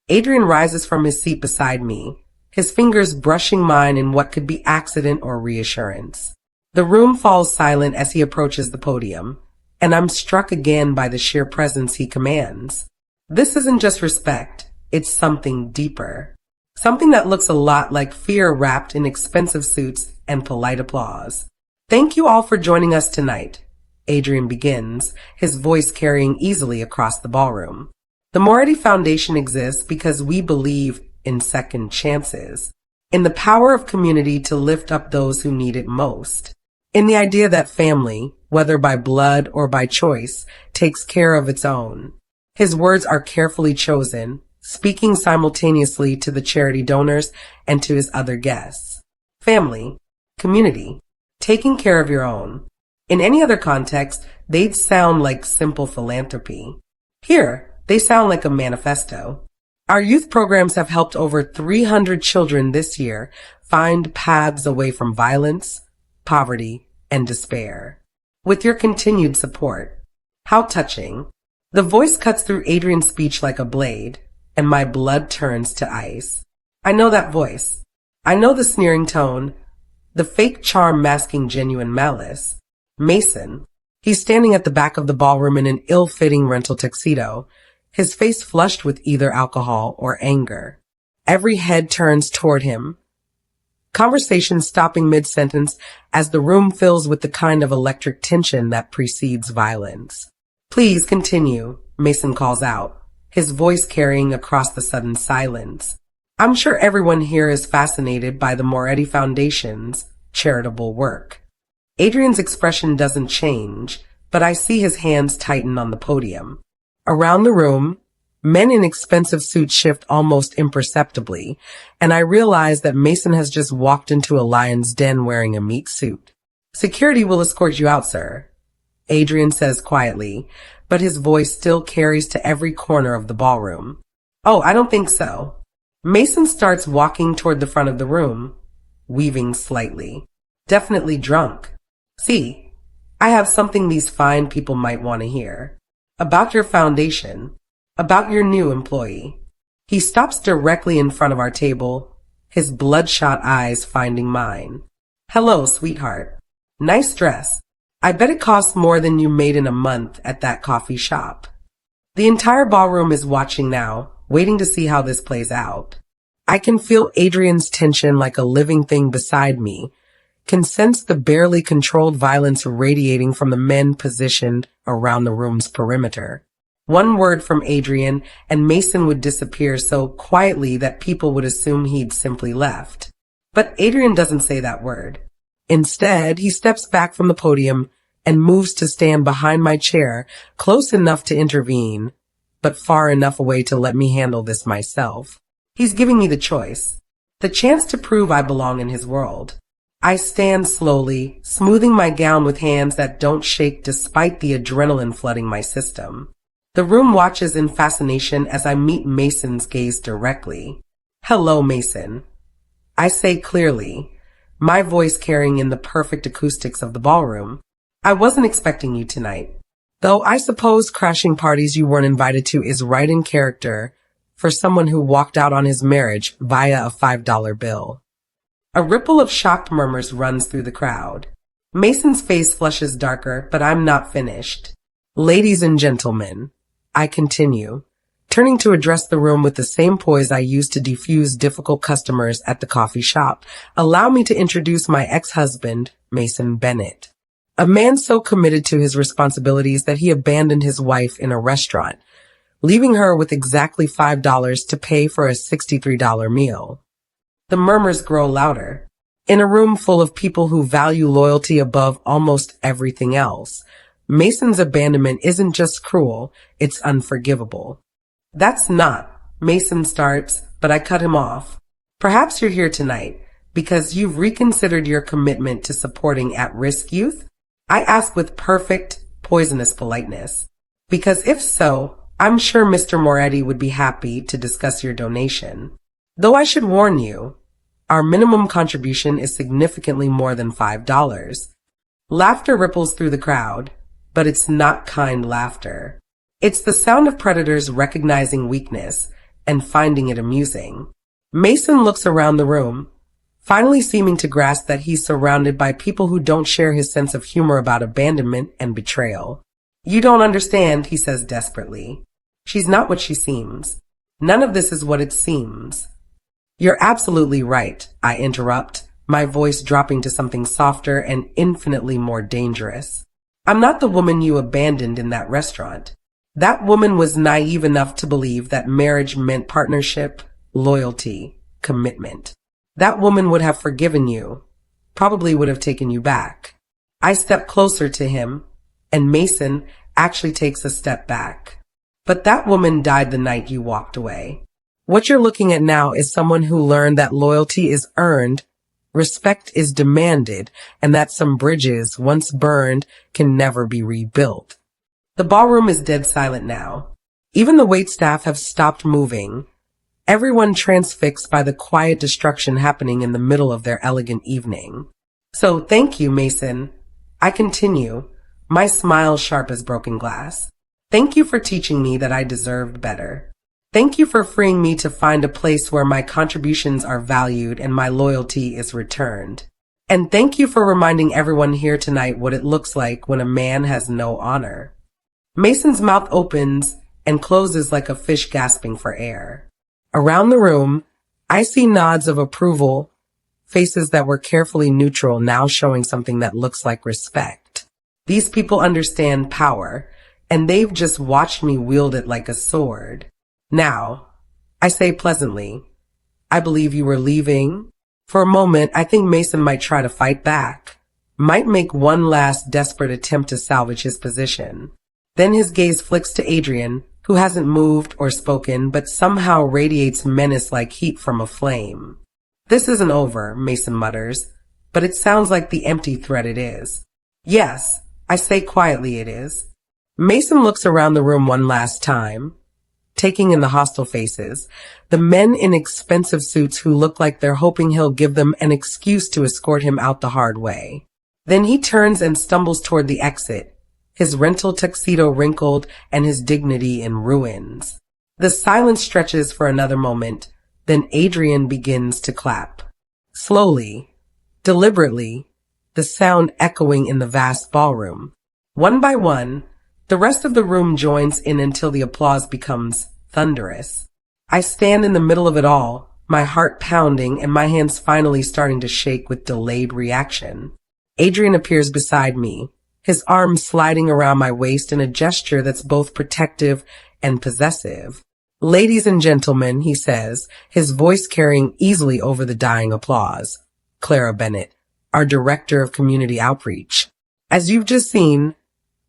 S1: Adrian rises from his seat beside me, his fingers brushing mine in what could be accident or reassurance. The room falls silent as he approaches the podium, and I'm struck again by the sheer presence he commands. This isn't just respect, it's something deeper. Something that looks a lot like fear wrapped in expensive suits and polite applause. Thank you all for joining us tonight, Adrian begins, his voice carrying easily across the ballroom. The Moretti Foundation exists because we believe in second chances, in the power of community to lift up those who need it most, in the idea that family, whether by blood or by choice, takes care of its own. His words are carefully chosen, speaking simultaneously to the charity donors and to his other guests. Family, community, taking care of your own. In any other context, they'd sound like simple philanthropy. Here, they sound like a manifesto. Our youth programs have helped over 300 children this year find paths away from violence, poverty, and despair. With your continued support. How touching. The voice cuts through Adrian's speech like a blade, and my blood turns to ice. I know that voice. I know the sneering tone, the fake charm masking genuine malice. Mason. He's standing at the back of the ballroom in an ill-fitting rental tuxedo, his face flushed with either alcohol or anger. Every head turns toward him. Conversation stopping mid-sentence as the room fills with the kind of electric tension that precedes violence. Please continue, Mason calls out, his voice carrying across the sudden silence. I'm sure everyone here is fascinated by the Moretti Foundation's charitable work. Adrian's expression doesn't change, but I see his hands tighten on the podium. Around the room, men in expensive suits shift almost imperceptibly, and I realize that Mason has just walked into a lion's den wearing a meat suit. Security will escort you out, sir, Adrian says quietly, but his voice still carries to every corner of the ballroom. Oh, I don't think so. Mason starts walking toward the front of the room, weaving slightly. Definitely drunk. See, I have something these fine people might want to hear. About your foundation. About your new employee. He stops directly in front of our table, his bloodshot eyes finding mine. Hello, sweetheart. Nice dress. I bet it costs more than you made in a month at that coffee shop. The entire ballroom is watching now, waiting to see how this plays out. I can feel Adrian's tension like a living thing beside me, can sense the barely controlled violence radiating from the men positioned around the room's perimeter. One word from Adrian and Mason would disappear so quietly that people would assume he'd simply left. But Adrian doesn't say that word. Instead, he steps back from the podium and moves to stand behind my chair, close enough to intervene, but far enough away to let me handle this myself. He's giving me the choice, the chance to prove I belong in his world. I stand slowly, smoothing my gown with hands that don't shake despite the adrenaline flooding my system. The room watches in fascination as I meet Mason's gaze directly. Hello, Mason. I say clearly, my voice carrying in the perfect acoustics of the ballroom. I wasn't expecting you tonight. Though I suppose crashing parties you weren't invited to is right in character for someone who walked out on his marriage via a $5 bill. A ripple of shocked murmurs runs through the crowd. Mason's face flushes darker, but I'm not finished. Ladies and gentlemen, I continue, turning to address the room with the same poise I used to defuse difficult customers at the coffee shop. Allow me to introduce my ex-husband, Mason Bennett. A man so committed to his responsibilities that he abandoned his wife in a restaurant, leaving her with exactly $5 to pay for a $63 meal. The murmurs grow louder. In a room full of people who value loyalty above almost everything else, Mason's abandonment isn't just cruel, it's unforgivable. That's not, Mason starts, but I cut him off. Perhaps you're here tonight because you've reconsidered your commitment to supporting at-risk youth? I ask with perfect, poisonous politeness. Because if so, I'm sure Mr. Moretti would be happy to discuss your donation. Though I should warn you, our minimum contribution is significantly more than $5. Laughter ripples through the crowd, but it's not kind laughter. It's the sound of predators recognizing weakness and finding it amusing. Mason looks around the room, finally seeming to grasp that he's surrounded by people who don't share his sense of humor about abandonment and betrayal. You don't understand, he says desperately. She's not what she seems. None of this is what it seems. You're absolutely right, I interrupt, my voice dropping to something softer and infinitely more dangerous. I'm not the woman you abandoned in that restaurant. That woman was naive enough to believe that marriage meant partnership, loyalty, commitment. That woman would have forgiven you, probably would have taken you back. I step closer to him, and Mason actually takes a step back. But that woman died the night you walked away. What you're looking at now is someone who learned that loyalty is earned, respect is demanded, and that some bridges, once burned, can never be rebuilt. The ballroom is dead silent now. Even the waitstaff have stopped moving, everyone transfixed by the quiet destruction happening in the middle of their elegant evening. So thank you, Mason. I continue, my smile sharp as broken glass. Thank you for teaching me that I deserved better. Thank you for freeing me to find a place where my contributions are valued and my loyalty is returned. And thank you for reminding everyone here tonight what it looks like when a man has no honor. Mason's mouth opens and closes like a fish gasping for air. Around the room, I see nods of approval, faces that were carefully neutral now showing something that looks like respect. These people understand power, and they've just watched me wield it like a sword. Now, I say pleasantly, I believe you were leaving. For a moment, I think Mason might try to fight back, might make one last desperate attempt to salvage his position. Then his gaze flicks to Adrian, who hasn't moved or spoken, but somehow radiates menace like heat from a flame. This isn't over, Mason mutters, but it sounds like the empty threat it is. Yes, I say quietly it is. Mason looks around the room one last time, taking in the hostile faces, the men in expensive suits who look like they're hoping he'll give them an excuse to escort him out the hard way. Then he turns and stumbles toward the exit, his rental tuxedo wrinkled and his dignity in ruins. The silence stretches for another moment, then Adrian begins to clap. Slowly, deliberately, the sound echoing in the vast ballroom. One by one, the rest of the room joins in until the applause becomes thunderous. I stand in the middle of it all, my heart pounding and my hands finally starting to shake with delayed reaction. Adrian appears beside me, his arms sliding around my waist in a gesture that's both protective and possessive. Ladies and gentlemen, he says, his voice carrying easily over the dying applause. Clara Bennett, our Director of Community Outreach. As you've just seen,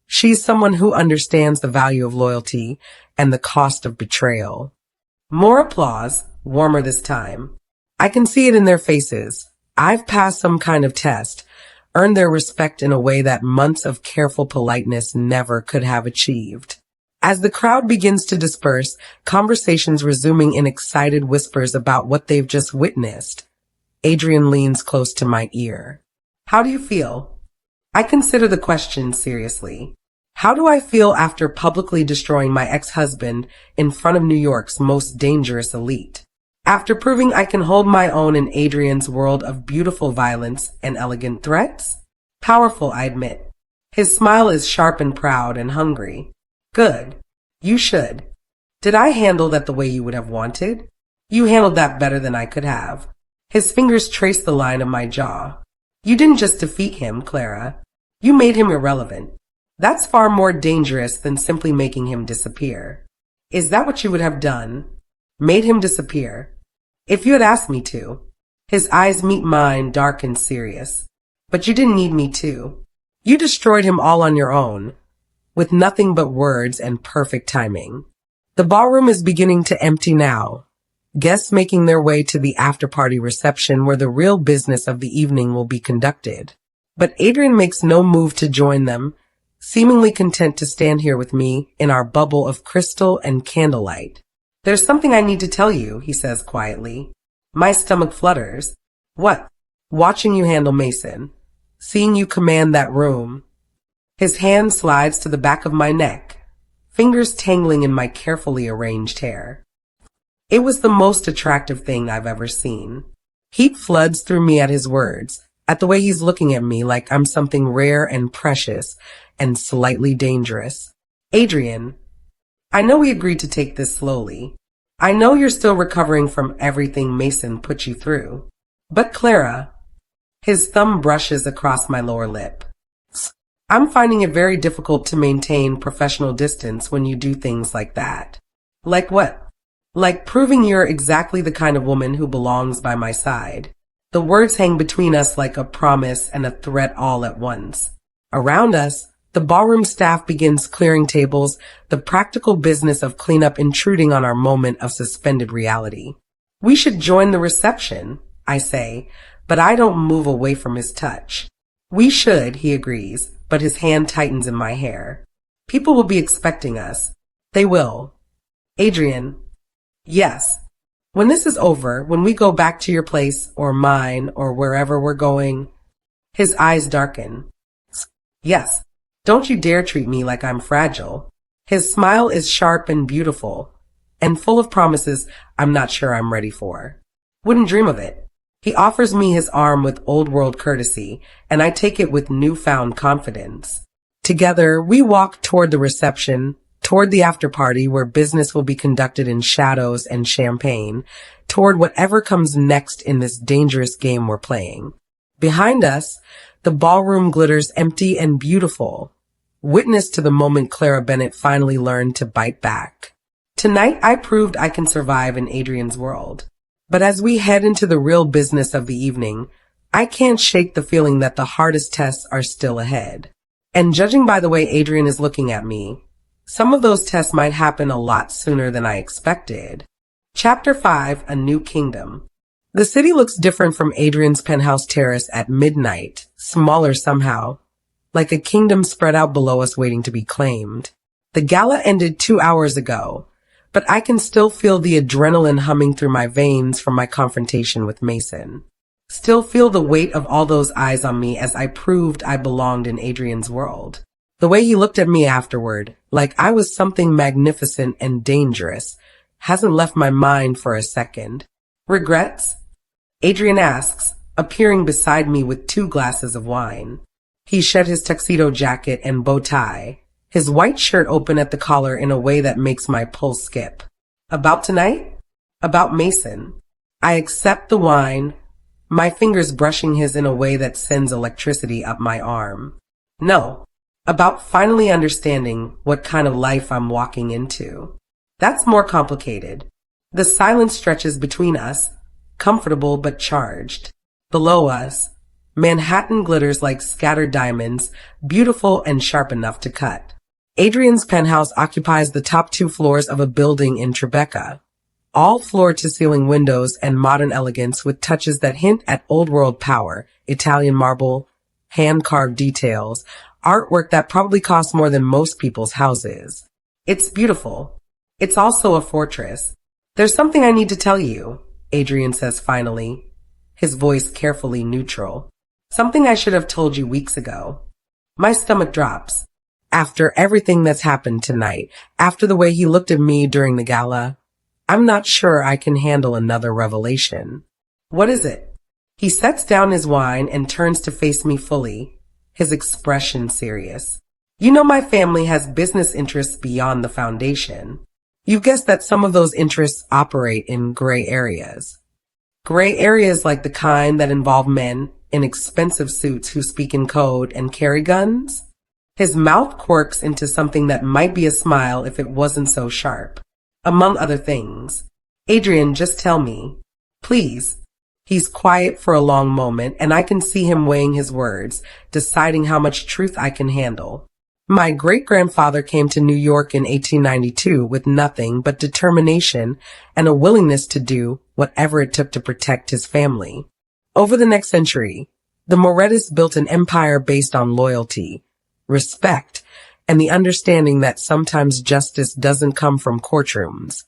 S1: she's someone who understands the value of loyalty and the cost of betrayal. More applause, warmer this time. I can see it in their faces. I've passed some kind of test, earned their respect in a way that months of careful politeness never could have achieved. As the crowd begins to disperse, conversations resuming in excited whispers about what they've just witnessed, Adrian leans close to my ear. How do you feel? I consider the question seriously. How do I feel after publicly destroying my ex-husband in front of New York's most dangerous elite? After proving I can hold my own in Adrian's world of beautiful violence and elegant threats? Powerful, I admit. His smile is sharp and proud and hungry. Good. You should. Did I handle that the way you would have wanted? You handled that better than I could have. His fingers trace the line of my jaw. You didn't just defeat him, Clara. You made him irrelevant. That's far more dangerous than simply making him disappear. Is that what you would have done? Made him disappear? If you had asked me to. His eyes meet mine, dark and serious. But you didn't need me to. You destroyed him all on your own, with nothing but words and perfect timing. The ballroom is beginning to empty now, guests making their way to the after-party reception where the real business of the evening will be conducted. But Adrian makes no move to join them, seemingly content to stand here with me in our bubble of crystal and candlelight. There's something I need to tell you, he says quietly. My stomach flutters. What? Watching you handle Mason. Seeing you command that room. His hand slides to the back of my neck, fingers tangling in my carefully arranged hair. It was the most attractive thing I've ever seen. Heat floods through me at his words, at the way he's looking at me like I'm something rare and precious and slightly dangerous. Adrian, I know we agreed to take this slowly. I know you're still recovering from everything Mason put you through. But Clara, his thumb brushes across my lower lip. I'm finding it very difficult to maintain professional distance when you do things like that. Like what? Like proving you're exactly the kind of woman who belongs by my side. The words hang between us like a promise and a threat all at once. Around us, the ballroom staff begins clearing tables, the practical business of cleanup intruding on our moment of suspended reality. We should join the reception, I say, but I don't move away from his touch. We should, he agrees, but his hand tightens in my hair. People will be expecting us. They will. Adrian, yes. When this is over, when we go back to your place or mine or wherever we're going, his eyes darken. Yes. Don't you dare treat me like I'm fragile. His smile is sharp and beautiful, and full of promises I'm not sure I'm ready for. Wouldn't dream of it. He offers me his arm with old-world courtesy, and I take it with newfound confidence. Together, we walk toward the reception, toward the after-party where business will be conducted in shadows and champagne, toward whatever comes next in this dangerous game we're playing. Behind us, the ballroom glitters empty and beautiful, witness to the moment Clara Bennett finally learned to bite back. Tonight, I proved I can survive in Adrian's world. But as we head into the real business of the evening, I can't shake the feeling that the hardest tests are still ahead. And judging by the way Adrian is looking at me, some of those tests might happen a lot sooner than I expected. Chapter 5, A New Kingdom. The city looks different from Adrian's penthouse terrace at midnight, smaller somehow, like a kingdom spread out below us waiting to be claimed. The gala ended 2 hours ago, but I can still feel the adrenaline humming through my veins from my confrontation with Mason. Still feel the weight of all those eyes on me as I proved I belonged in Adrian's world. The way he looked at me afterward, like I was something magnificent and dangerous, hasn't left my mind for a second. Regrets? Adrian asks, appearing beside me with 2 glasses of wine. He shed his tuxedo jacket and bow tie, his white shirt open at the collar in a way that makes my pulse skip. About tonight? About Mason. I accept the wine, my fingers brushing his in a way that sends electricity up my arm. No. About finally understanding what kind of life I'm walking into. That's more complicated. The silence stretches between us, comfortable but charged. Below us, Manhattan glitters like scattered diamonds, beautiful and sharp enough to cut. Adrian's penthouse occupies the top 2 floors of a building in Tribeca, all floor-to-ceiling windows and modern elegance with touches that hint at old-world power, Italian marble, hand-carved details, artwork that probably costs more than most people's houses. It's beautiful. It's also a fortress. There's something I need to tell you, Adrian says finally, his voice carefully neutral. Something I should have told you weeks ago. My stomach drops. After everything that's happened tonight, after the way he looked at me during the gala, I'm not sure I can handle another revelation. What is it? He sets down his wine and turns to face me fully, his expression serious. You know my family has business interests beyond the foundation. You've guessed that some of those interests operate in gray areas. Gray areas like the kind that involve men in expensive suits who speak in code and carry guns? His mouth quirks into something that might be a smile if it wasn't so sharp. Among other things. Adrian, just tell me. Please. He's quiet for a long moment, and I can see him weighing his words, deciding how much truth I can handle. My great-grandfather came to New York in 1892 with nothing but determination and a willingness to do whatever it took to protect his family. Over the next century, the Morettis built an empire based on loyalty, respect, and the understanding that sometimes justice doesn't come from courtrooms.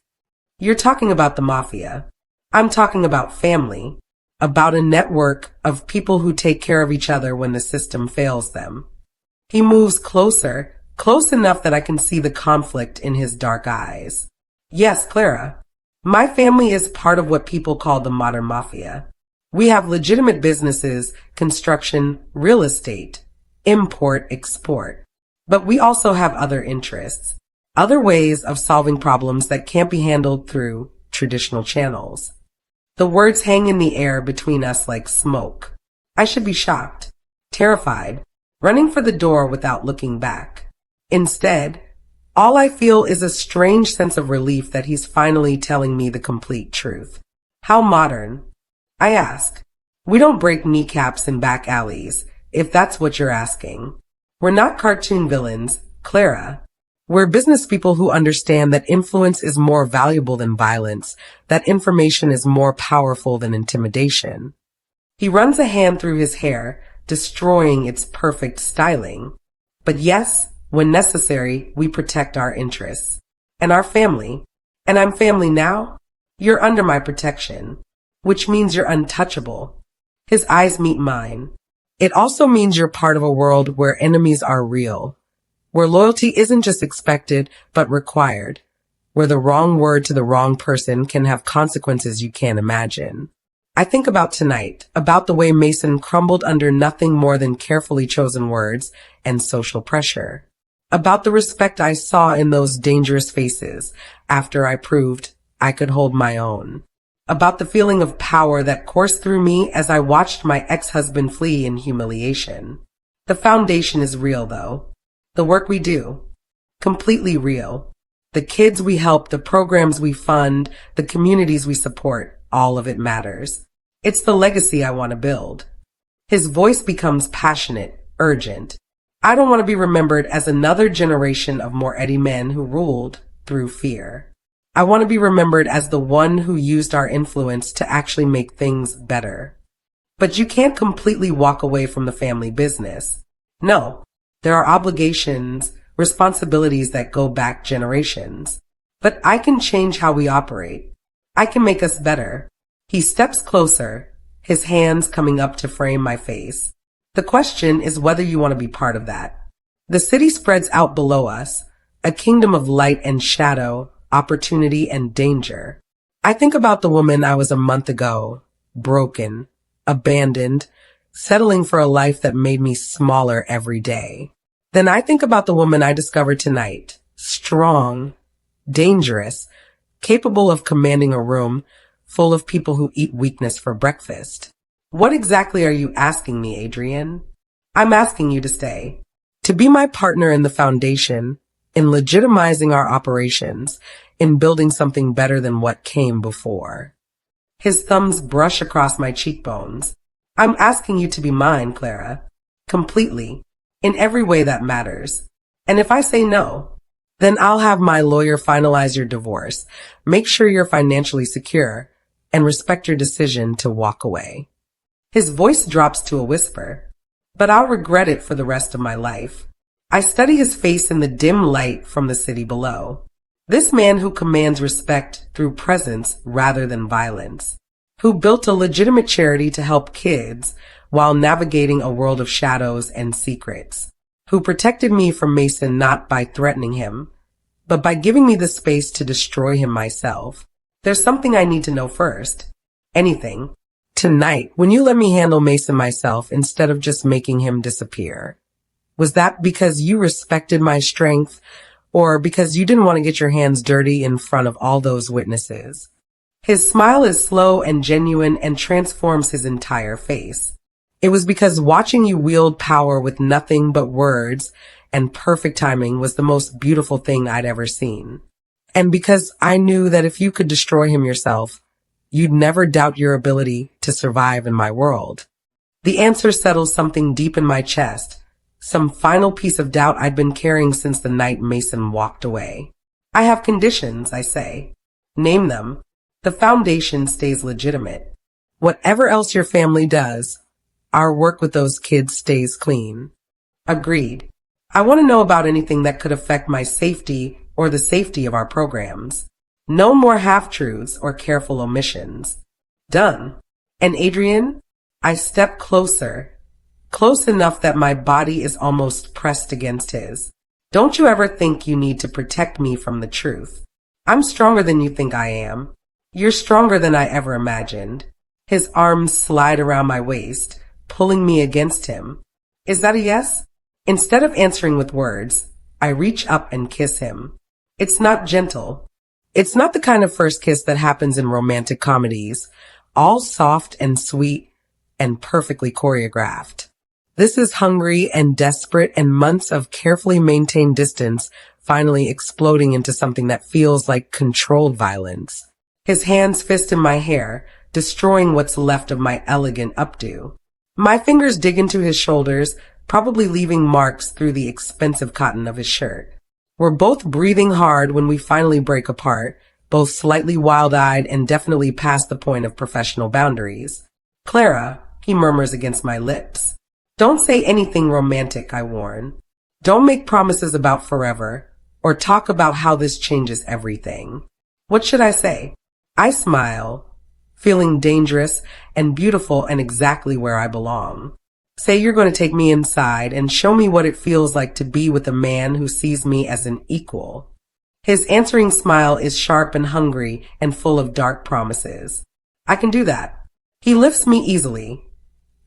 S1: You're talking about the mafia. I'm talking about family, about a network of people who take care of each other when the system fails them. He moves closer, close enough that I can see the conflict in his dark eyes. Yes, Clara, my family is part of what people call the modern mafia. We have legitimate businesses, construction, real estate, import, export. But we also have other interests, other ways of solving problems that can't be handled through traditional channels. The words hang in the air between us like smoke. I should be shocked, terrified, running for the door without looking back. Instead, all I feel is a strange sense of relief that he's finally telling me the complete truth. How modern? I ask. We don't break kneecaps in back alleys, if that's what you're asking. We're not cartoon villains, Clara. We're business people who understand that influence is more valuable than violence, that information is more powerful than intimidation. He runs a hand through his hair, destroying its perfect styling. But yes, when necessary, we protect our interests. And our family. And I'm family now? You're under my protection, which means you're untouchable. His eyes meet mine. It also means you're part of a world where enemies are real, where loyalty isn't just expected, but required, where the wrong word to the wrong person can have consequences you can't imagine. I think about tonight, about the way Mason crumbled under nothing more than carefully chosen words and social pressure, about the respect I saw in those dangerous faces after I proved I could hold my own, about the feeling of power that coursed through me as I watched my ex-husband flee in humiliation. The foundation is real, though. The work we do, completely real. The kids we help, the programs we fund, the communities we support, all of it matters. It's the legacy I want to build. His voice becomes passionate, urgent. I don't want to be remembered as another generation of more Eddie men who ruled through fear. I want to be remembered as the one who used our influence to actually make things better. But you can't completely walk away from the family business. No. There are obligations, responsibilities that go back generations. But I can change how we operate. I can make us better. He steps closer, his hands coming up to frame my face. The question is whether you want to be part of that. The city spreads out below us, a kingdom of light and shadow, opportunity and danger. I think about the woman I was a month ago, broken, abandoned, settling for a life that made me smaller every day. Then I think about the woman I discovered tonight, strong, dangerous, capable of commanding a room full of people who eat weakness for breakfast. What exactly are you asking me, Adrian? I'm asking you to stay, to be my partner in the foundation, in legitimizing our operations, in building something better than what came before. His thumbs brush across my cheekbones. I'm asking you to be mine, Clara. Completely. In every way that matters. And if I say no, then I'll have my lawyer finalize your divorce, make sure you're financially secure, and respect your decision to walk away. His voice drops to a whisper, but I'll regret it for the rest of my life. I study his face in the dim light from the city below. This man who commands respect through presence rather than violence, who built a legitimate charity to help kids while navigating a world of shadows and secrets, who protected me from Mason not by threatening him, but by giving me the space to destroy him myself. There's something I need to know first. Anything. Tonight, when you let me handle Mason myself instead of just making him disappear, was that because you respected my strength or because you didn't want to get your hands dirty in front of all those witnesses? His smile is slow and genuine and transforms his entire face. It was because watching you wield power with nothing but words and perfect timing was the most beautiful thing I'd ever seen. And because I knew that if you could destroy him yourself, you'd never doubt your ability to survive in my world. The answer settles something deep in my chest, some final piece of doubt I'd been carrying since the night Mason walked away. I have conditions, I say. Name them. The foundation stays legitimate. Whatever else your family does, our work with those kids stays clean. Agreed. I want to know about anything that could affect my safety or the safety of our programs. No more half-truths or careful omissions. Done. And Adrian, I step closer, close enough that my body is almost pressed against his. Don't you ever think you need to protect me from the truth. I'm stronger than you think I am. You're stronger than I ever imagined. His arms slide around my waist, pulling me against him. Is that a yes? Instead of answering with words, I reach up and kiss him. It's not gentle. It's not the kind of first kiss that happens in romantic comedies, all soft and sweet and perfectly choreographed. This is hungry and desperate, and months of carefully maintained distance finally exploding into something that feels like controlled violence. His hands fist in my hair, destroying what's left of my elegant updo. My fingers dig into his shoulders, probably leaving marks through the expensive cotton of his shirt. We're both breathing hard when we finally break apart, both slightly wild-eyed and definitely past the point of professional boundaries. Clara, he murmurs against my lips. Don't say anything romantic, I warn. Don't make promises about forever, or talk about how this changes everything. What should I say? I smile, feeling dangerous and beautiful and exactly where I belong. Say you're going to take me inside and show me what it feels like to be with a man who sees me as an equal. His answering smile is sharp and hungry and full of dark promises. I can do that. He lifts me easily,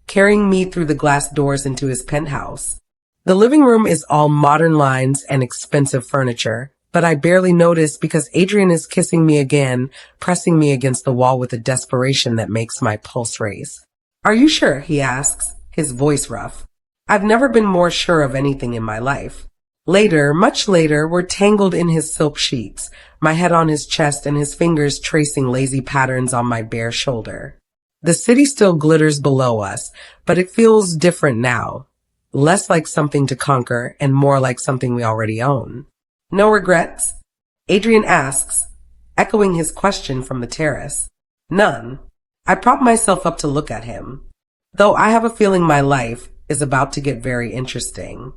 S1: carrying me through the glass doors into his penthouse. The living room is all modern lines and expensive furniture, but I barely notice because Adrian is kissing me again, pressing me against the wall with a desperation that makes my pulse race. Are you sure? He asks, his voice rough. I've never been more sure of anything in my life. Later, much later, we're tangled in his silk sheets, my head on his chest and his fingers tracing lazy patterns on my bare shoulder. The city still glitters below us, but it feels different now. Less like something to conquer and more like something we already own. No regrets? Adrian asks, echoing his question from the terrace. None. I prop myself up to look at him, though I have a feeling my life is about to get very interesting.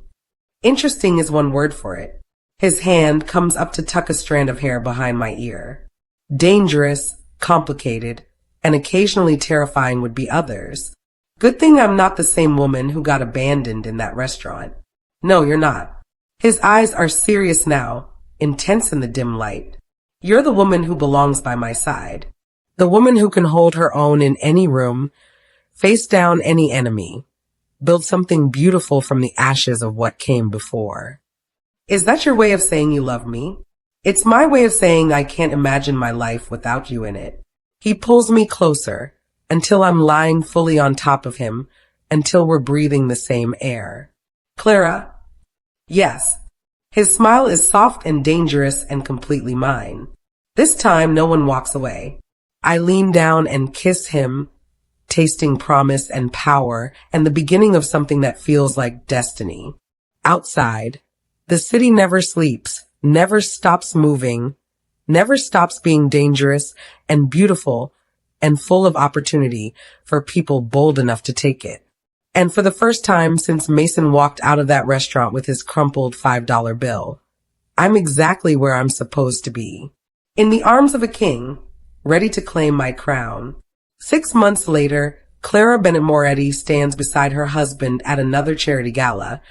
S1: Interesting is one word for it. His hand comes up to tuck a strand of hair behind my ear. Dangerous, complicated, and occasionally terrifying would be others. Good thing I'm not the same woman who got abandoned in that restaurant. No, you're not. His eyes are serious now, intense in the dim light. You're the woman who belongs by my side. The woman who can hold her own in any room, face down any enemy, build something beautiful from the ashes of what came before. Is that your way of saying you love me? It's my way of saying I can't imagine my life without you in it. He pulls me closer, until I'm lying fully on top of him, until we're breathing the same air. Clara? Yes. His smile is soft and dangerous and completely mine. This time, no one walks away. I lean down and kiss him, tasting promise and power and the beginning of something that feels like destiny. Outside, the city never sleeps, never stops moving, never stops being dangerous and beautiful and full of opportunity for people bold enough to take it. And for the first time since Mason walked out of that restaurant with his crumpled $5 bill, I'm exactly where I'm supposed to be. In the arms of a king, ready to claim my crown. 6 months later, Clara Bennett Moretti stands beside her husband at another charity gala,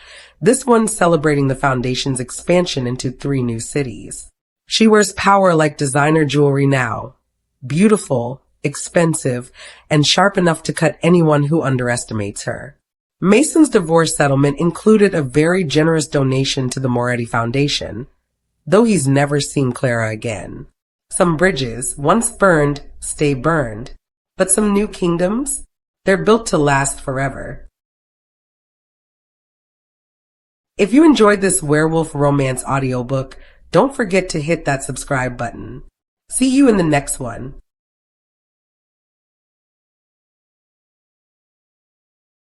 S1: this one celebrating the foundation's expansion into 3 new cities. She wears power like designer jewelry now, beautiful, expensive, and sharp enough to cut anyone who underestimates her. Mason's divorce settlement included a very generous donation to the Moretti Foundation, though he's never seen Clara again. Some bridges, once burned, stay burned, but some new kingdoms, they're built to last forever. If you enjoyed this werewolf romance audiobook, don't forget to hit that subscribe button. See you in the next one.